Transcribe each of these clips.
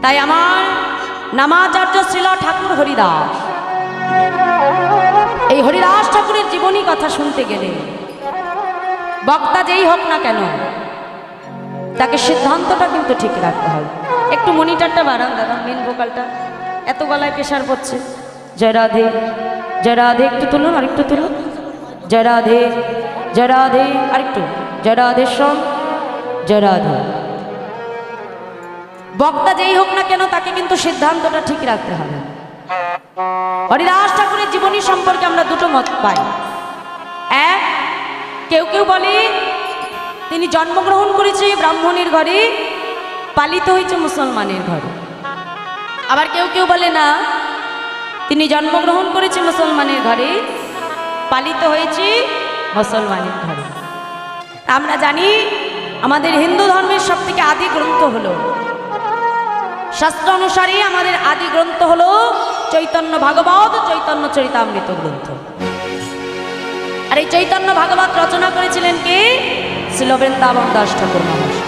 তাই আমার নামাচার্য শ্রীল ঠাকুর হরিদাস, এই হরিদাস ঠাকুরের জীবনী কথা শুনতে গেলে বক্তা যেই হোক না কেন তাকে সিদ্ধান্তটা কিন্তু ঠিক রাখতে হবে। একটু মনিটরটা বাড়ান দাদা, মেন ভোকালটা এত গলায় প্রেশার পড়ছে। জয় রাধে, জয় রাধে, একটু তুলুন, আরেকটু তুলুন। জয় রাধে, জয় রাধে, আরেকটু জয় রাধেশ্বর, জয় রাধে। বক্তা যেই হোক না কেন তাকে কিন্তু সিদ্ধান্তটা ঠিক রাখতে হবে। হরিদাস ঠাকুরের জীবনী সম্পর্কে আমরা দুটো মত পাই। এক, কেউ কেউ বলে তিনি জন্মগ্রহণ করেছে ব্রাহ্মণের ঘরে, পালিত হয়েছে মুসলমানের ঘরে। আবার কেউ কেউ বলে না, তিনি জন্মগ্রহণ করেছে মুসলমানের ঘরে, পালিত হয়েছে মুসলমানের ঘরে। আমরা জানি আমাদের হিন্দু ধর্মের সবথেকে আদি গ্রন্থ হলো, শাস্ত্র অনুসারে আমাদের আদি গ্রন্থ হলো চৈতন্য ভাগবত, চৈতন্য চরিতামৃত গ্রন্থ। আর এই চৈতন্য ভাগবত রচনা করেছিলেন কে? শ্রীল বৃন্দাবন দাস ঠাকুর মহাশয়,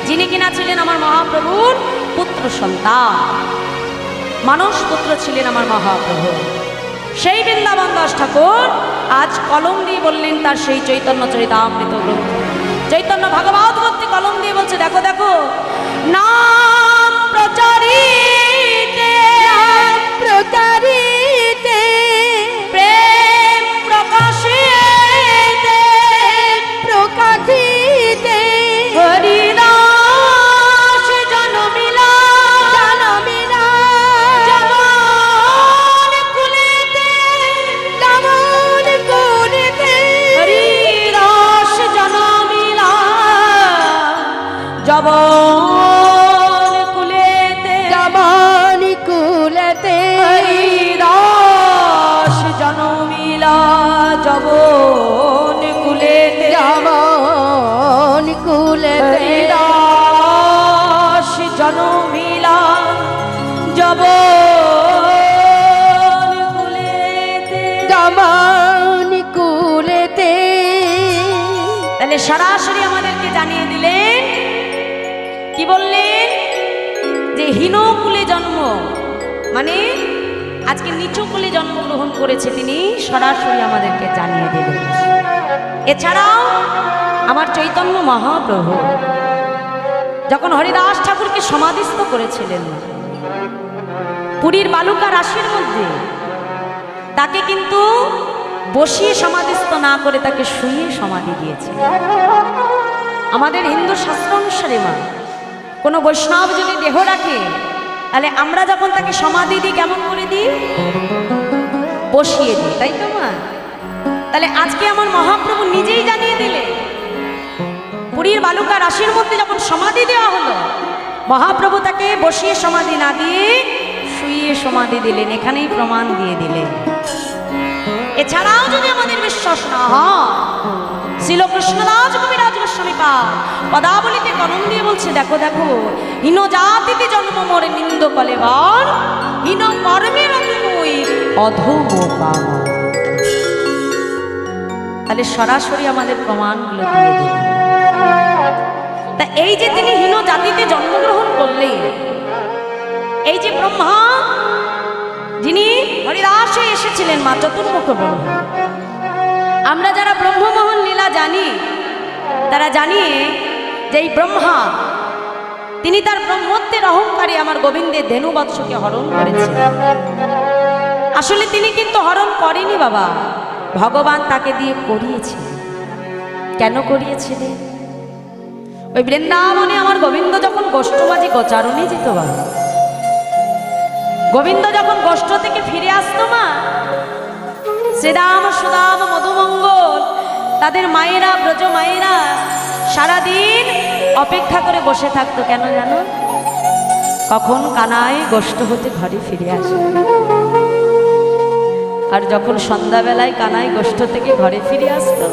যিনি কিনা ছিলেন আমার মহাপ্রভুর পুত্র সন্তান, মানস পুত্র ছিলেন আমার মহাপ্রভু। সেই বৃন্দাবন দাস ঠাকুর আজ কলম দিয়ে বললেন তার সেই চৈতন্য চরিতামৃত গ্রন্থ, চৈতন্য ভাগবত ভক্তি কলম দিয়ে বলছে, দেখো দেখো, নাম প্রচারিতে প্রচারিতে প্রেম প্রকাশিতে প্রকাশিতে হরিদাস জনমিলা জনমিলা জমন কুলেতে জমন কুলেতে হরিদাস জনমিলা জবন কুলেতে জবন কুলেতে হরিদাস জনমিলা জবন কুলেতে জবন কুলেতে হরিদাস জনমিলা জবন কুলেতে জবন কুলেতে। তাহলে সরাসরি আমাদেরকে জানিয়ে দিলেন, কি বললেন? যে হীন কুলে জন্ম মানে আজকে নিচু কুলে জন্মগ্রহণ করেছে তিনি, সরাসরি আমাদেরকে জানিয়ে দিলেন। এছাড়াও আমার চৈতন্য মহাপ্রভু যখন হরিদাস ঠাকুরকে সমাধিস্থ করেছিলেন পুরীর বালুকা রাশির মধ্যে, তাকে কিন্তু বসিয়ে সমাধিস্থ না করে তাকে শুইয়ে সমাধি দিয়েছে। আমাদের হিন্দু শাস্ত্র অনুসারে মা, কোনো বৈষ্ণব যদি দেহ রাখে, তাহলে আমরা যখন তাকে সমাধি দিই কেমন করে দিই? বসিয়ে দিই, তাই তো মা? তাহলে আজকে আমার মহাপ্রভু নিজেই জানিয়ে দিলে, পুরীর বালুকা রাশির মধ্যে যখন সমাধি দেওয়া হলো, মহাপ্রভু তাকে বসিয়ে সমাধি না দিয়ে শুইয়ে সমাধি দিলেন, এখানেই প্রমাণ দিয়ে দিলেন। এছাড়াও যদি আমাদের বিশ্বাস না হয়, শ্রীল কৃষ্ণদাস কবিরাজ গোস্বামী পদাবলিতে কলম দিয়ে বলছে, দেখো দেখো, হীন জাতিতে জন্ম মোরে নিন্দ কলেবার, হীন কর্মের তুমি অধম পাম। তাহলে সরাসরি আমাদের প্রমাণগুলো দিয়ে দিল। তা এই যে তিনি হীন জাতিতে জন্মগ্রহণ করলেন, এই যে ব্রহ্মা যিনি হরিদাসে এসেছিলেন মা চতুর্মুখ ব্রহ্ম, আমরা যারা ব্রহ্মমোহন লীলা জানি তারা জানি যে এই ব্রহ্মা তিনি তার ব্রহ্মত্বের অহংকারে আমার গোবিন্দের ধেনুবৎসকে হরণ করেছেন। আসলে তিনি কিন্তু হরণ করেনি বাবা, ভগবান তাকে দিয়ে করিয়েছে। কেন করিয়েছিলেন? ওই বৃন্দাবনে আমার গোবিন্দ যখন গোষ্ঠবাজি গোচারণে যেত বাবা, গোবিন্দ যখন গোষ্ঠ থেকে ফিরে আসতো মা, শ্রীরাম সুদাম মধুমঙ্গল তাদের মায়েরা, ব্রজ মায়েরা সারাদিন অপেক্ষা করে বসে থাকতো। কেন জানো? কখন কানাই গোষ্ঠ হতে ঘরে ফিরে আসে। আর যখন সন্ধ্যাবেলায় কানাই গোষ্ঠ থেকে ঘরে ফিরে আসতো,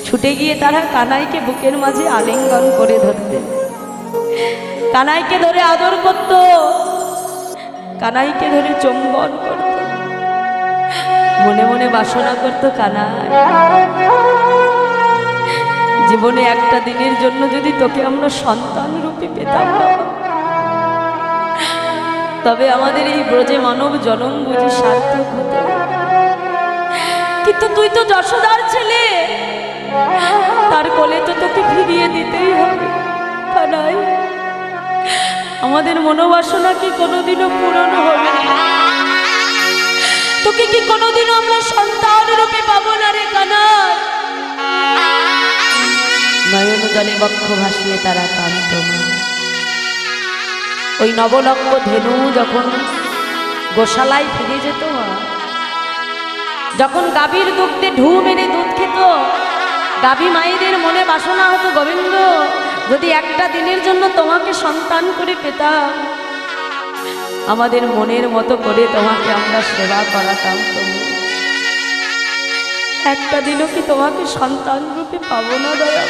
ছুটে গিয়ে তারা কানাইকে বুকের মাঝে আলিঙ্গন করে ধরতে, কানাইকে ধরে আদর করত, কানাইকে ধরে চুম্বন করত, মনে মনে বাসনা করত, কানাই জীবনে একটা দিনের জন্য যদি তোকে আমরা সন্তান রূপে পেতাম, তবে আমাদের এই ব্রজে মানব জনম বুঝি সার্থক হতো। কিন্তু তুই তো যশোদার ছেলে, তার কোলে তো তোকে ফিরিয়ে দিতেই হবে। কানাই, আমাদের মনোবাসনা কি কোনোদিনও পূরণ হবে না? তোকে কি কোনোদিনও আমরা সন্তান রূপে পাবো না রে কানাই? নয়ন জলে বক্ষ ভাসিয়ে তারা কান্ত। ওই নবলক্ষ ধেনু যখন গোশালায় ফিরে যেত, যখন গাভীর দুগ্ধে ঢু মেরে দুধ খেত, গাভী মায়েদের মনে বাসনা হতো, গোবিন্দ যদি একটা দিনের জন্য তোমাকে সন্তান করে পেতাম, আমাদের মনের মতো করে তোমাকে আমরা সেবা করাতাম। তবু একটা দিনও কি তোমাকে সন্তান রূপে পাবো না দয়া?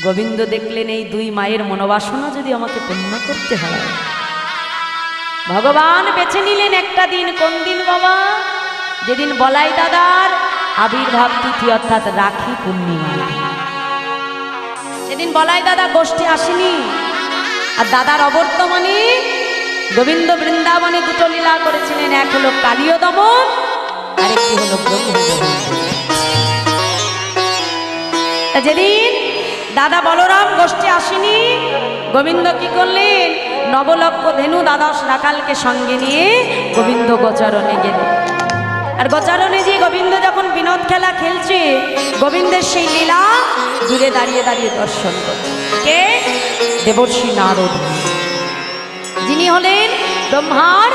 গোবিন্দ দেখলেন এই দুই মায়ের মনোবাসনা যদি আমাকে পূর্ণ করতে হয়, ভগবান বেছে নিলেন একটা দিন। কোন দিন বাবা? যেদিন বলাই দাদার আবির্ভাব তিথি, অর্থাৎ রাখি পূর্ণিমা। সেদিন বলাই দাদা গোষ্ঠী আসেনি, আর দাদার অবর্তমানে গোবিন্দ বৃন্দাবনে দুটো লীলা করেছিলেন। এক হলো কালীয় দমন, আরেকটি হলো ব্রহ্ম দমন। যেদিন দাদা বলরাম গোষ্ঠী আসেনি, গোবিন্দ কি করলেন? নবলক্ষ ধেনু দ্বাদশ রাখালকে সঙ্গে নিয়ে গোবিন্দ গোচরণে গেলেন। আর গোচরণে যে গোবিন্দ যখন বিনোদ খেলা খেলছে, গোবিন্দের সেই লীলা দূরে দাঁড়িয়ে দাঁড়িয়ে দর্শন করছে কে? দেবর্ষি নারদ, যিনি হলেন ব্রহ্মার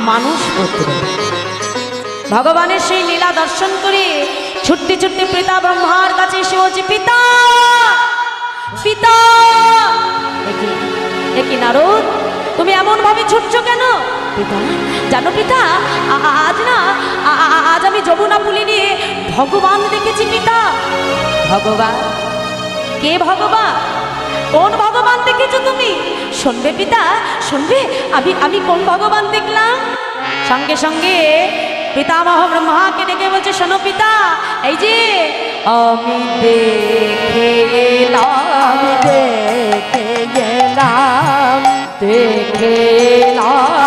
মানুষ পুত্র। ভগবানের সেই লীলা দর্শন করে ছুটতে ছুটতে পিতা ব্রহ্মার কাছে এসে বলছে, পিতা পিতা। একি নারদ, তুমি এমন ভাবে ছুটছো কেন? পিতা, জানো পিতা, আজ আমি যমুনা পুলি নিয়ে ভগবান দেখেছি পিতা। ভগবান? কে ভগবান? কোন ভগবান দেখেছো তুমি? শুনবে পিতা, শুনবে আমি কোন ভগবান দেখলাম? সঙ্গে সঙ্গে পিতামহ ব্রহ্মাকে ডেকে বলছে, শোনো পিতা, এই যে আমি দেখে এলাম, দেখে গেলাম, দেখে এলাম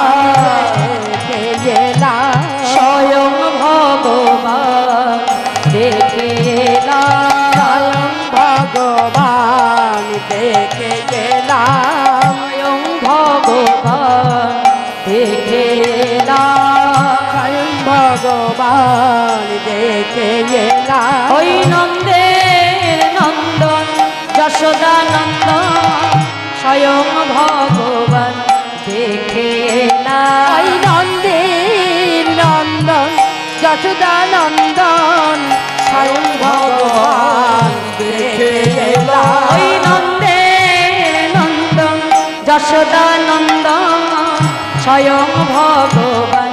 স্বয়ং ভগবান, দেখে এলাম ভগবান, দেখে গেলাম স্বয়ং ভগবান, দেখে এলাম ভগবান, দেখে এলাম। ওই নন্দের নন্দন যশোদা নন্দন স্বয়ং ভগবান, দেখে এলাম। ওই নন্দের নন্দন যশোদা নন্দন স্বয়ং ভগবান, দেখে এলাম। ওই নন্দের নন্দন যশোদা নন্দন স্বয়ং ভগবান,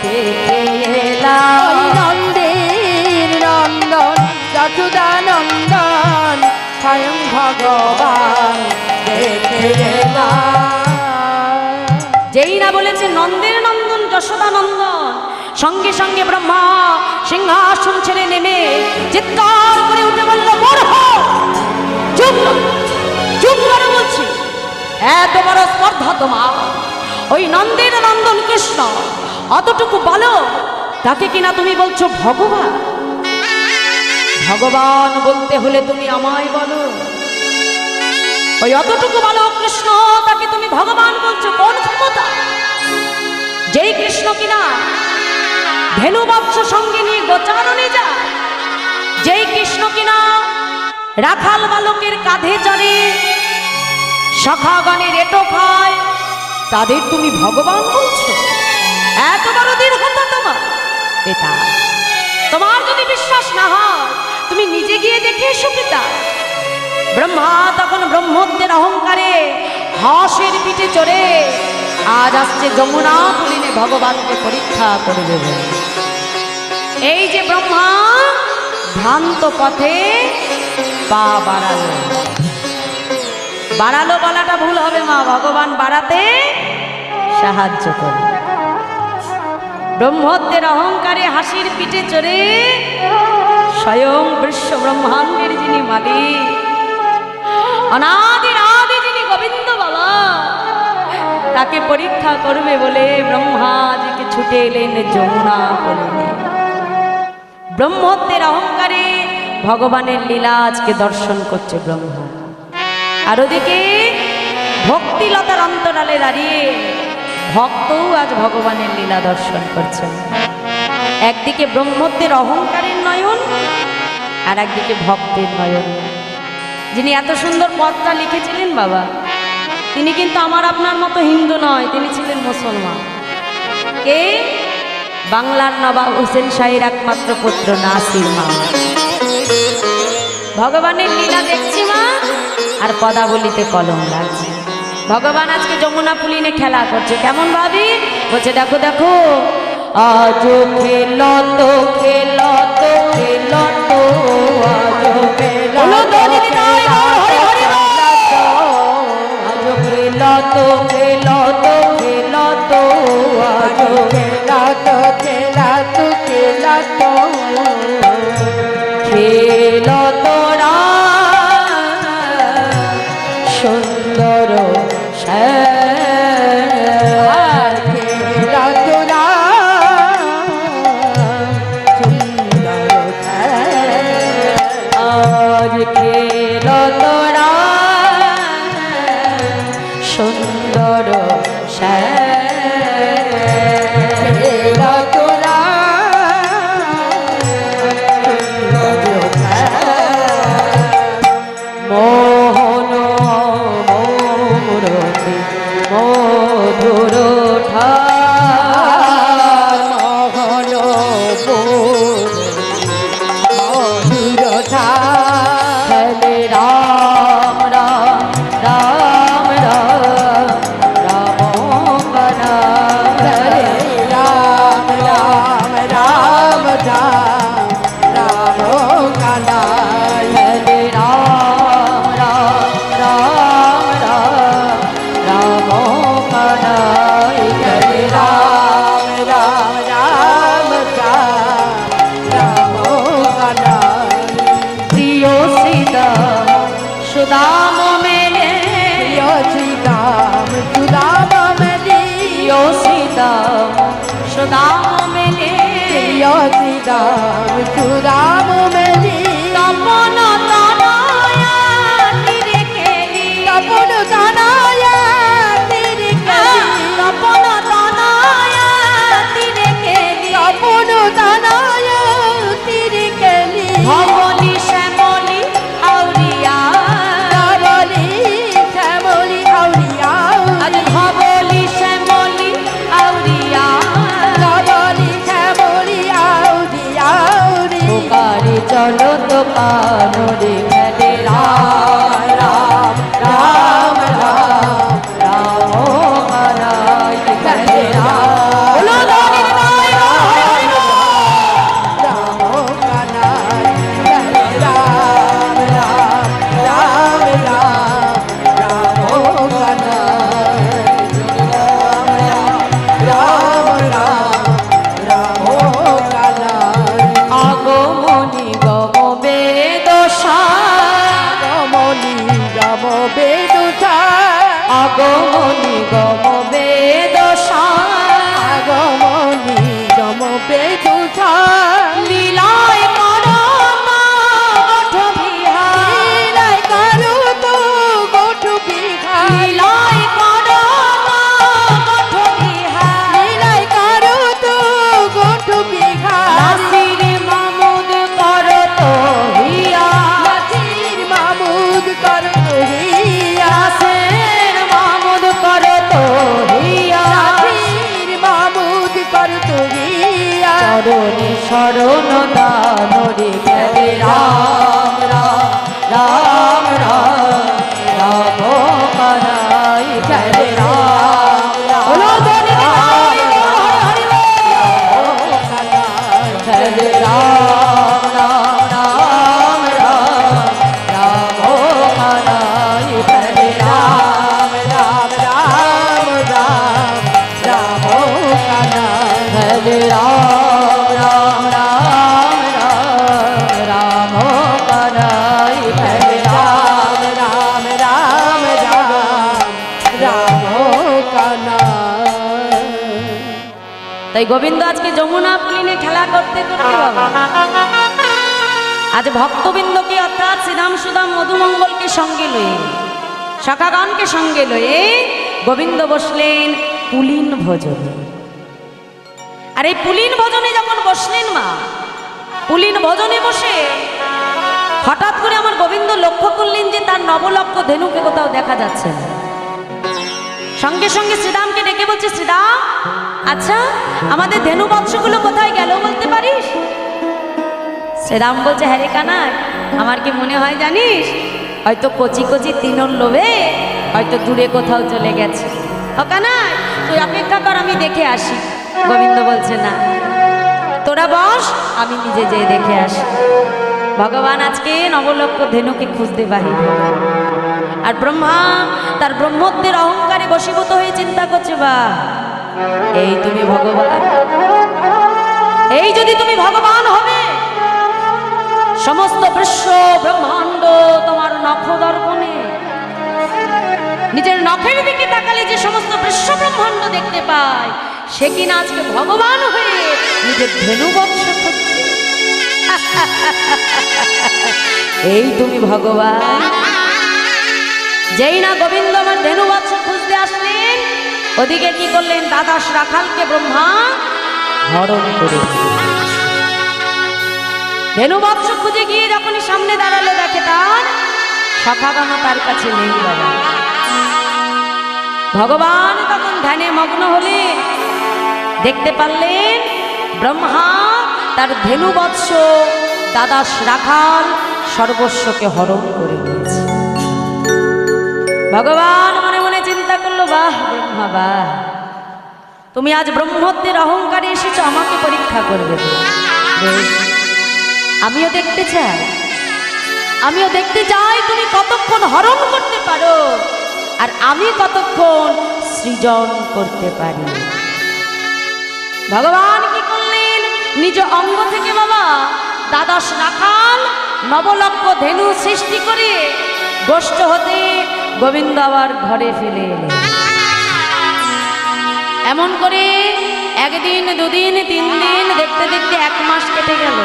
দেখে এলাম। ওই নন্দের নন্দন যশোদা নন্দন স্বয়ং ভগবান, দেখে এলাম। যেই না বলেছে নন্দের নন্দন যশোদা নন্দন, সঙ্গে সঙ্গে ব্রহ্মা সিংহাসন ছেড়ে নেমে চিৎকার করে উঠে বলল, মূর্খ, চুপ চুপ করে বলছি, এত বড় স্পর্ধা তোমার! ওই নন্দের নন্দন কৃষ্ণ অতটুকু বলো, তাকে কিনা তুমি বলছো ভগবান? ভগবান বলতে হলে তুমি আমায় বলো। ওই অতটুকু বলো কৃষ্ণ, তাকে তুমি ভগবান বলছো কোন ক্ষমতা? যেই কৃষ্ণ কিনা ধেনু বৎস সঙ্গে নিয়ে গোচারণে যায়, যেই কৃষ্ণ কিনা রাখাল বালকের কাঁধে চড়ে সখাগণের এটো খায়, তাদের তুমি ভগবান বলছো? এত বড় দীর্ঘতা তোমার! পিতা, তোমার যদি বিশ্বাস না হয় তুমি নিজে গিয়ে দেখে এসো পিতা। ব্রহ্মা তখন ব্রহ্মত্বের অহংকারে হাঁসের পিঠে চড়ে আজ আসছে যমুনা পুলিনে ভগবানকে পরীক্ষা করে দেবে। এই যে ব্রহ্মা ভ্রান্ত পথে পা বাড়ালো, বাড়ালো বলাটা ভুল হবে মা, ভগবান বাড়াতে সাহায্য করে। ব্রহ্মত্বের অহংকারে হাসির পিঠে চড়ে স্বয়ং বিশ্ব ব্রহ্মাণ্ডের যিনি মালিক, অনাদির আদি যিনি গোবিন্দ বাবা, পরীক্ষা করবে বলে ব্রহ্মাজিকে ছুটে এলেন যমুনা বলে। ব্রহ্মত্বের অহংকারে ভগবানের লীলা আজকে দর্শন করছে ব্রহ্মা। আর ওদিকে ভক্তিলতার অন্তরালে দাঁড়িয়ে ভক্তও আজ ভগবানের লীলা দর্শন করছেন। একদিকে ব্রহ্মত্বের অহংকারের নয়ন, আর একদিকে ভক্তের নয়ন। যিনি এত সুন্দর পদটা লিখেছিলেন বাবা, তিনি কিন্তু আমার আপনার মতো হিন্দু নয়, তিনি ছিলেন মুসলমান। কে? বাংলার নবাব হোসেন শাহীর একমাত্র পুত্র নাসির মা। ভগবানের লীলা দেখছি মা, আর পদাবলিতে কলম লাগছে। ভগবান আজকে যমুনা পুলিনে খেলা করছে। কেমন ভাবি? বলছে দেখো দেখো, আজ খেল তো খেল তো খেল তো, আজ খেল তো খেল তো খেল তো খেল তো, আজ খেল তো খেল তো খেল তো, খেল তোরা সুন্দর আর খেল তোরা সুন্দর আজ খেল তোরা সুন্দর খেল তোরা মোহন মূরতি মধুর ঠার, মোহন মধুর ঠার, রাম রাম রাম রাম রাম কনা, রাম রাম রাম রাম রাম কনা, রাম রাম রাম রাম রাম কনা, রাম রাম রাম রাম কনা। প্রিয় সীতাম সুদাম মেলে, প্রিয় সীতাম সুদাম মেলে, প্রিয় সীতাম সুদাম মেলে, প্রিয় সীতাম সুদাম মেলে, তপন তনয়া তীরে কেলি, তপন তনয়া তীরে কেলি, তপন তনয়া তীরে কেলি, তপন তনয়া তীরে কেলি, ভবলি শ্যামলি আউরিয়া, ভবলি শ্যামলি আউরিয়া, আজ ভবলি শ্যামলি আউরিয়া, ভবলি শ্যামলি আউরিয়া, পুকারি চলো তো কানুরে খেলে, রাম রাম রাম রাম রাম কানাই খেলে, রাম রাম রাম কানাই খেলে, রাম রাম রাম রাম রাম কানাই, রাম রাম রাম কানাই। আগমনি গম বেদশা, আগমনি গম বেদশা, আগমনি গম বেদশা, আগমনি গম বেদশা, লীলায় করো মা গোঠ বিহার, লীলায় করো তো গোঠ বিহার, লীলায় করো মা গোঠ বিহার, লীলায় করো তো গোঠ বিহার, নাসির মামুদ করো তো হিয়া, নাসির মামুদ করো তো হিয়া, নাসির মামুদ করো তো হিয়া, নাসির মামুদ করো তো হিয়া, চরণে শরণ দানরে খেলে, রাম রাম রাম রাম রাম কানাই খেলে, রাম রাম খেলে, রাম রাম রাম রাম রাম কানাই খেলে, রাম রাম রাম রাম রাম কানাই খেলে, রাম রাম রাম রাম রাম কানাই খেলে, রাম রাম রাম রাম রাম তাই গোবিন্দ আজকে যমুনা পুলিনে খেলা করতে করতে বাবা আজ ভক্তবৃন্দকে অর্থাৎ শ্রীরাম সুদাম মধুমঙ্গলকে সঙ্গে লয়ে সখাগণকে সঙ্গে লয়ে গোবিন্দ বসলেন পুলিন ভোজনে। আর এই পুলিন ভোজনে যখন বসলেন মা, পুলিন ভোজনে বসে হঠাৎ করে আমার গোবিন্দ লক্ষ্য করলেন যে তার নবলক্ষ ধেনুকে কোথাও দেখা যাচ্ছে না। সঙ্গে সঙ্গে শ্রীরামকে ডেকে বলছে, শ্রীরাম আচ্ছা আমাদের ধেনু বৎসগুলো কোথায় গেল বলতে পারিস? শ্রীরাম বলছে, হ্যাঁ রে কানাই, আমার কি মনে হয় জানিস, হয়তো কচি কচি তিনর লোভে হয়তো দূরে কোথাও চলে গেছে। ও কানাই তুই অপেক্ষা কর, আমি দেখে আসি। গোবিন্দ বলছে, না তোরা বস, আমি নিজে যেয়ে দেখে আসি। ভগবান আজকে নবলক্ষ ধেনুকে খুঁজতে বাহির হল। আর ব্রহ্মা তার ব্রহ্মত্বের অহংকারে বশীভূত হয়ে চিন্তা করছে, বা এই তুমি ভগবান, এই যদি তুমি ভগবান হবে, সমস্ত বিশ্ব ব্রহ্মাণ্ড তোমার নখ দর্পণে, নিজের নখের দিকে তাকালে যে সমস্ত বিশ্ব ব্রহ্মাণ্ড দেখতে পায়, সে কিনা আজকে ভগবান হয়ে নিজের ধেনু বৎস খুঁজছে। এই তুমি ভগবান। যেই না গোবিন্দ আমার ধেনু বৎস খুঁজতে আসলেন, ওদিকে কি করলেন, দ্বাদশ রাখালকে ব্রহ্মা হরণ করে ধেনু বৎস খুঁজে গিয়ে যখনই সামনে দাঁড়ালো, দেখে তার সখাগণ তার কাছে নেই বাবা। ভগবান তখন ধ্যানে মগ্ন হলে দেখতে পারলেন ব্রহ্মা তার ধেনু বৎস দ্বাদশ রাখাল সর্বস্বকে হরণ করে নিয়েছে। ভগবান মনে মনে চিন্তা করলো, বাহ ব্রহ্মা বাহ, তুমি আজ ব্রহ্মত্বের অহংকারে এসেছো আমাকে পরীক্ষা করবে। আমিও দেখতে চাই, আমিও দেখতে চাই তুমি কতক্ষণ হরণ করতে পারো আর আমি কতক্ষণ সৃজন করতে পারি। ভগবান কি করলেন, নিজ অঙ্গ থেকে বাবা দ্বাদশ রাখাল নবলক্ষ ধেনু সৃষ্টি করে গোষ্ঠ হতে গোবিন্দ আবার ঘরে ফেলে এলেন। এমন করে একদিন দুদিন তিন দিন দেখতে দেখতে 1 মাস কেটে গেল।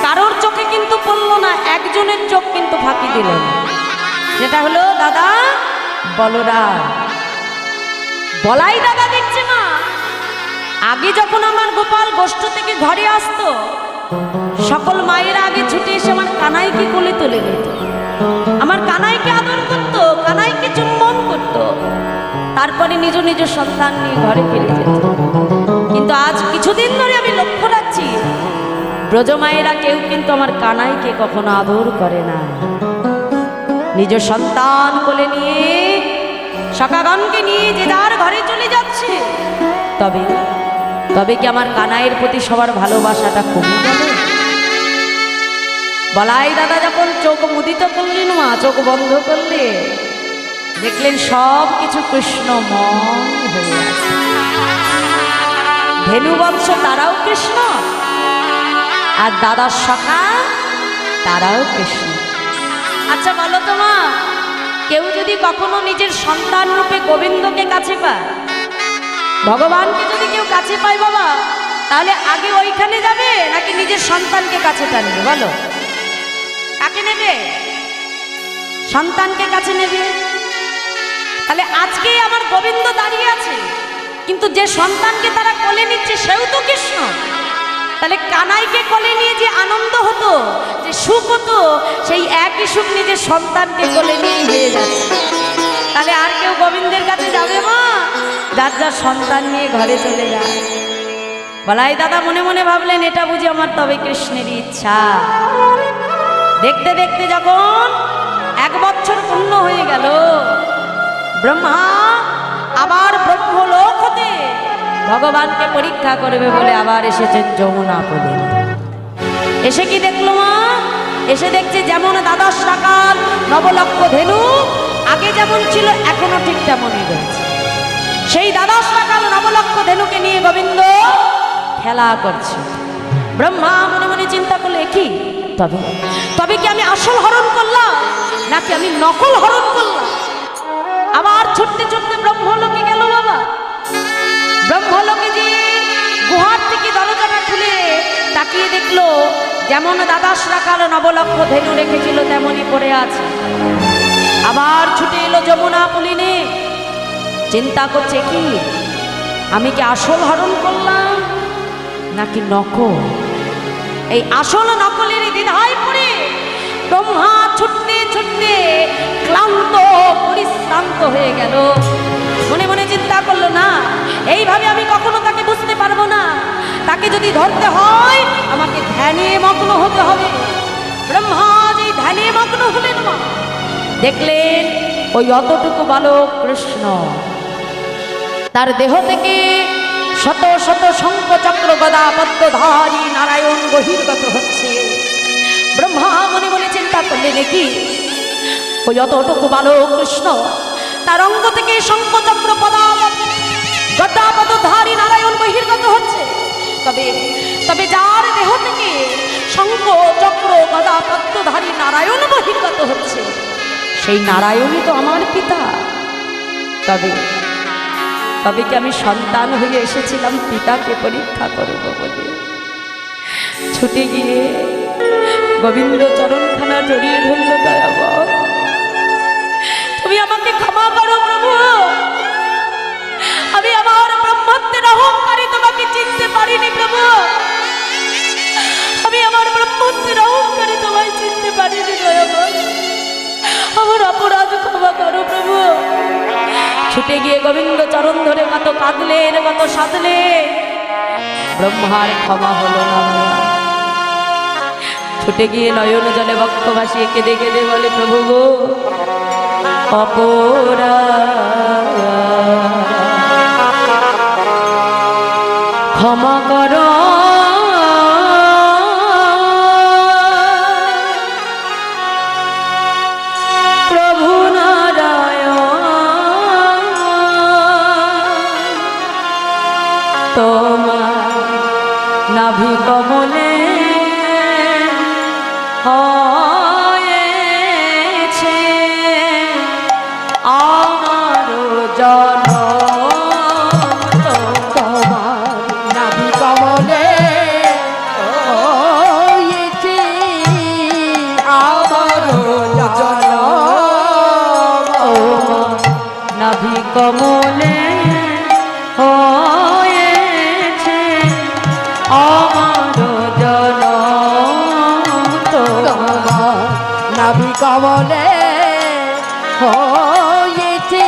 কারোর চোখে কিন্তু পড়ল না, একজনের চোখ কিন্তু ফাঁকি দিলেন, যেটা হলো দাদা বলরাম। বলাই দাদা দেখছে মা, আগে যখন আমার গোপাল গোষ্ঠ থেকে ঘরে আসতো, সকল মায়েরা আগে ছুটে এসে আমার কানাইকে কোলে তুলে নিত, আমার কানাইকে আদর করতো, কানাইকে চুম্বন করতো, তারপরে নিজ নিজ সন্তান নিয়ে ঘরে ফিরে যেত। কিন্তু আজ কিছুদিন ধরে আমি লক্ষ্য রাখছি, ব্রজমায়েরা কেউ কিন্তু আমার কানাইকে কখনো আদর করে না। নিজ সন্তান কোলে নিয়ে সখাগণকে নিয়ে যে যার ঘরে চলে যাচ্ছে। তবে তবে কি আমার কানাইয়ের প্রতি সবার ভালোবাসাটা কমে যাবে? বলাই দাদা যখন চোখ মুদিত করলেন মা, চোখ বন্ধ করলে দেখলেন সব কিছু কৃষ্ণময় হয়ে আছে। ধেনু বৎস তারাও কৃষ্ণ, আর দাদার সখা তারাও কৃষ্ণ। আচ্ছা বলো তো মা, কেউ যদি কখনো নিজের সন্তান রূপে গোবিন্দকে কাছে পায়, ভগবানকে যদি কেউ কাছে পায় বাবা, তাহলে আগে ওইখানে যাবে নাকি নিজের সন্তানকে কাছে টানবে? বলো, কাকে নেবে? সন্তানকে কাছে নেবে। তাহলে আজকে আমার গোবিন্দ দাঁড়িয়ে আছে, কিন্তু যে সন্তানকে তারা কোলে নিচ্ছে সেও তো কৃষ্ণ। তাহলে কানাইকে কোলে নিয়ে যে আনন্দ হতো, যে সুখ হতো, সেই একই সুখ নিজের সন্তানকে কোলে নিয়ে হয়ে যাচ্ছে। তাহলে আর কেউ গোবিন্দের কাছে যাবে মা? যার যার সন্তান নিয়ে ঘরে চলে যায়। বলাই দাদা মনে মনে ভাবলেন, এটা বুঝি আমার তবে কৃষ্ণেরই ইচ্ছা। দেখতে দেখতে যখন 1 বছর পূর্ণ হয়ে গেল, ব্রহ্মা আবার ব্রহ্মলোক হতে ভগবানকে পরীক্ষা করবে বলে আবার এসেছেন যমুনা পুলিনে। এসে কি দেখলো মা? এসে দেখছে যেমন দ্বাদশ রাখাল নবলক্ষ ধেনু আগে যেমন ছিল এখনো ঠিক তেমনই রয়েছে। সেই দ্বাদশ রাখাল নবলক্ষ ধেনুকে নিয়ে গোবিন্দ খেলা করছে। ব্রহ্মা মনে মনে চিন্তা করলে, কি তবে কি আমি আসল হরণ করলাম নাকি আমি নকল হরণ করলাম? আবার ছুটতে ছুটতে ব্রহ্মলোকে গেল বাবা। ব্রহ্মলোকে যে তাকিয়ে দেখলো যেমন দ্বাদশ রাখাল নবলক্ষ ধেনু রেখেছিল তেমনই পড়ে আছে। আবার ছুটে এলো যমুনা পুলিনে, চিন্তা করছে কি আমি কি আসল হরণ করলাম নাকি নকল। এই আসল নকলের দ্বিধায় পড়ে ব্রহ্মা ছুটতে ছুটতে ক্লান্ত পরিশ্রান্ত হয়ে গেল। মনে মনে চিন্তা করলো না, এইভাবে আমি কখনো তাকে বুঝতে পারবো না। তাকে যদি ধরতে হয় আমাকে ধ্যানে মগ্ন হতে হবে। ব্রহ্মা যে ধ্যানে মগ্ন হলেন না, দেখলেন ওই অতটুকু বালক কৃষ্ণ, তার দেহ থেকে শত শত শঙ্খ চক্র গদা পদ্মধারী নারায়ণ বহির্গত হচ্ছে। ব্রহ্মা মনে মনে চিন্তা করলেন কি ওই অতটুকু বালক কৃষ্ণ, তার অঙ্গ থেকে শঙ্খ চক্র গদা পদ্মধারী নারায়ণ বহির্গত হচ্ছে। তবে তবে যার দেহ থেকে শঙ্খ চক্র গদা পদ্মধারী নারায়ণ বহির্গত হচ্ছে সেই নারায়ণই তো আমার পিতা। তবে তবে কি আমি সন্তান হয়ে এসেছিলাম পিতাকে পরীক্ষা করব বলে? ছুটে গিয়ে গোবিন্দ চরণখানা জড়িয়ে ধরল, দয়াবর তুমি আমাকে ক্ষমা করো প্রভু, আমি আমার ব্রহ্মত্বের অহংকারে তোমাকে চিনতে পারিনি প্রভু, আমি আমার ব্রহ্মত্বের অহংকারে তোমায় চিনতে পারিনি দয়াবর, আমার অপরাধ ক্ষমা করো প্রভু। ছুটে গিয়ে গোবিন্দ চরণ ধরে কত কাঁদলেন, কত সাধলেন, ব্রহ্মার ক্ষমা হলো না। ছুটে গিয়ে নয়ন জলে বক্ষ ভাসিয়ে কেঁদে কেঁদে বলে, প্রভু গো অপরাধ ক্ষমা করো, প্রভু নারায়ণ তোমার নাভি কমলে হয়েছে আমার জন্ম, তোমার নাভি কমলে হয়েছে আমার জন্ম, নাভি কমলে হয়েছে আমার জন্ম, তোমার নাভি কমলে হয়েছে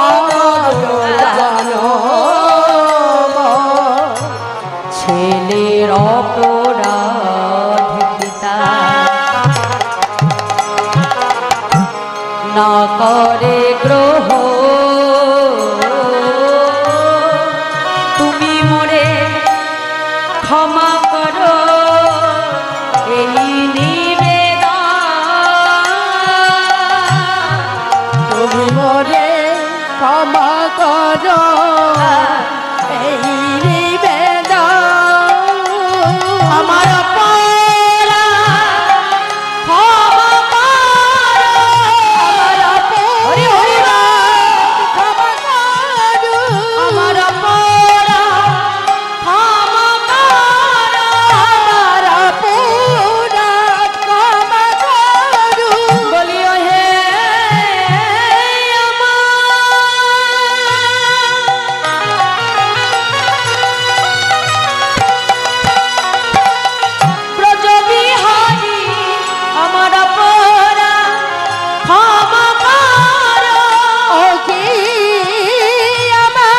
আমার জন্ম, ছেলের অপরাধ পিতা না করে গ্রহ, তুমি মোরে ক্ষমা করো এই নিবেদন, তুমি মোরে ক্ষমা করো এই নিবেদন, আমার অপরাধ ক্ষমা করো, হরি হরি ক্ষমা করো, আমার অপরাধ ক্ষমা করো, আমার অপরাধ ক্ষমা করো, বলিও হে ব্রজবিহারী, আমার অপরাধ ক্ষমা করো, ও কি আমার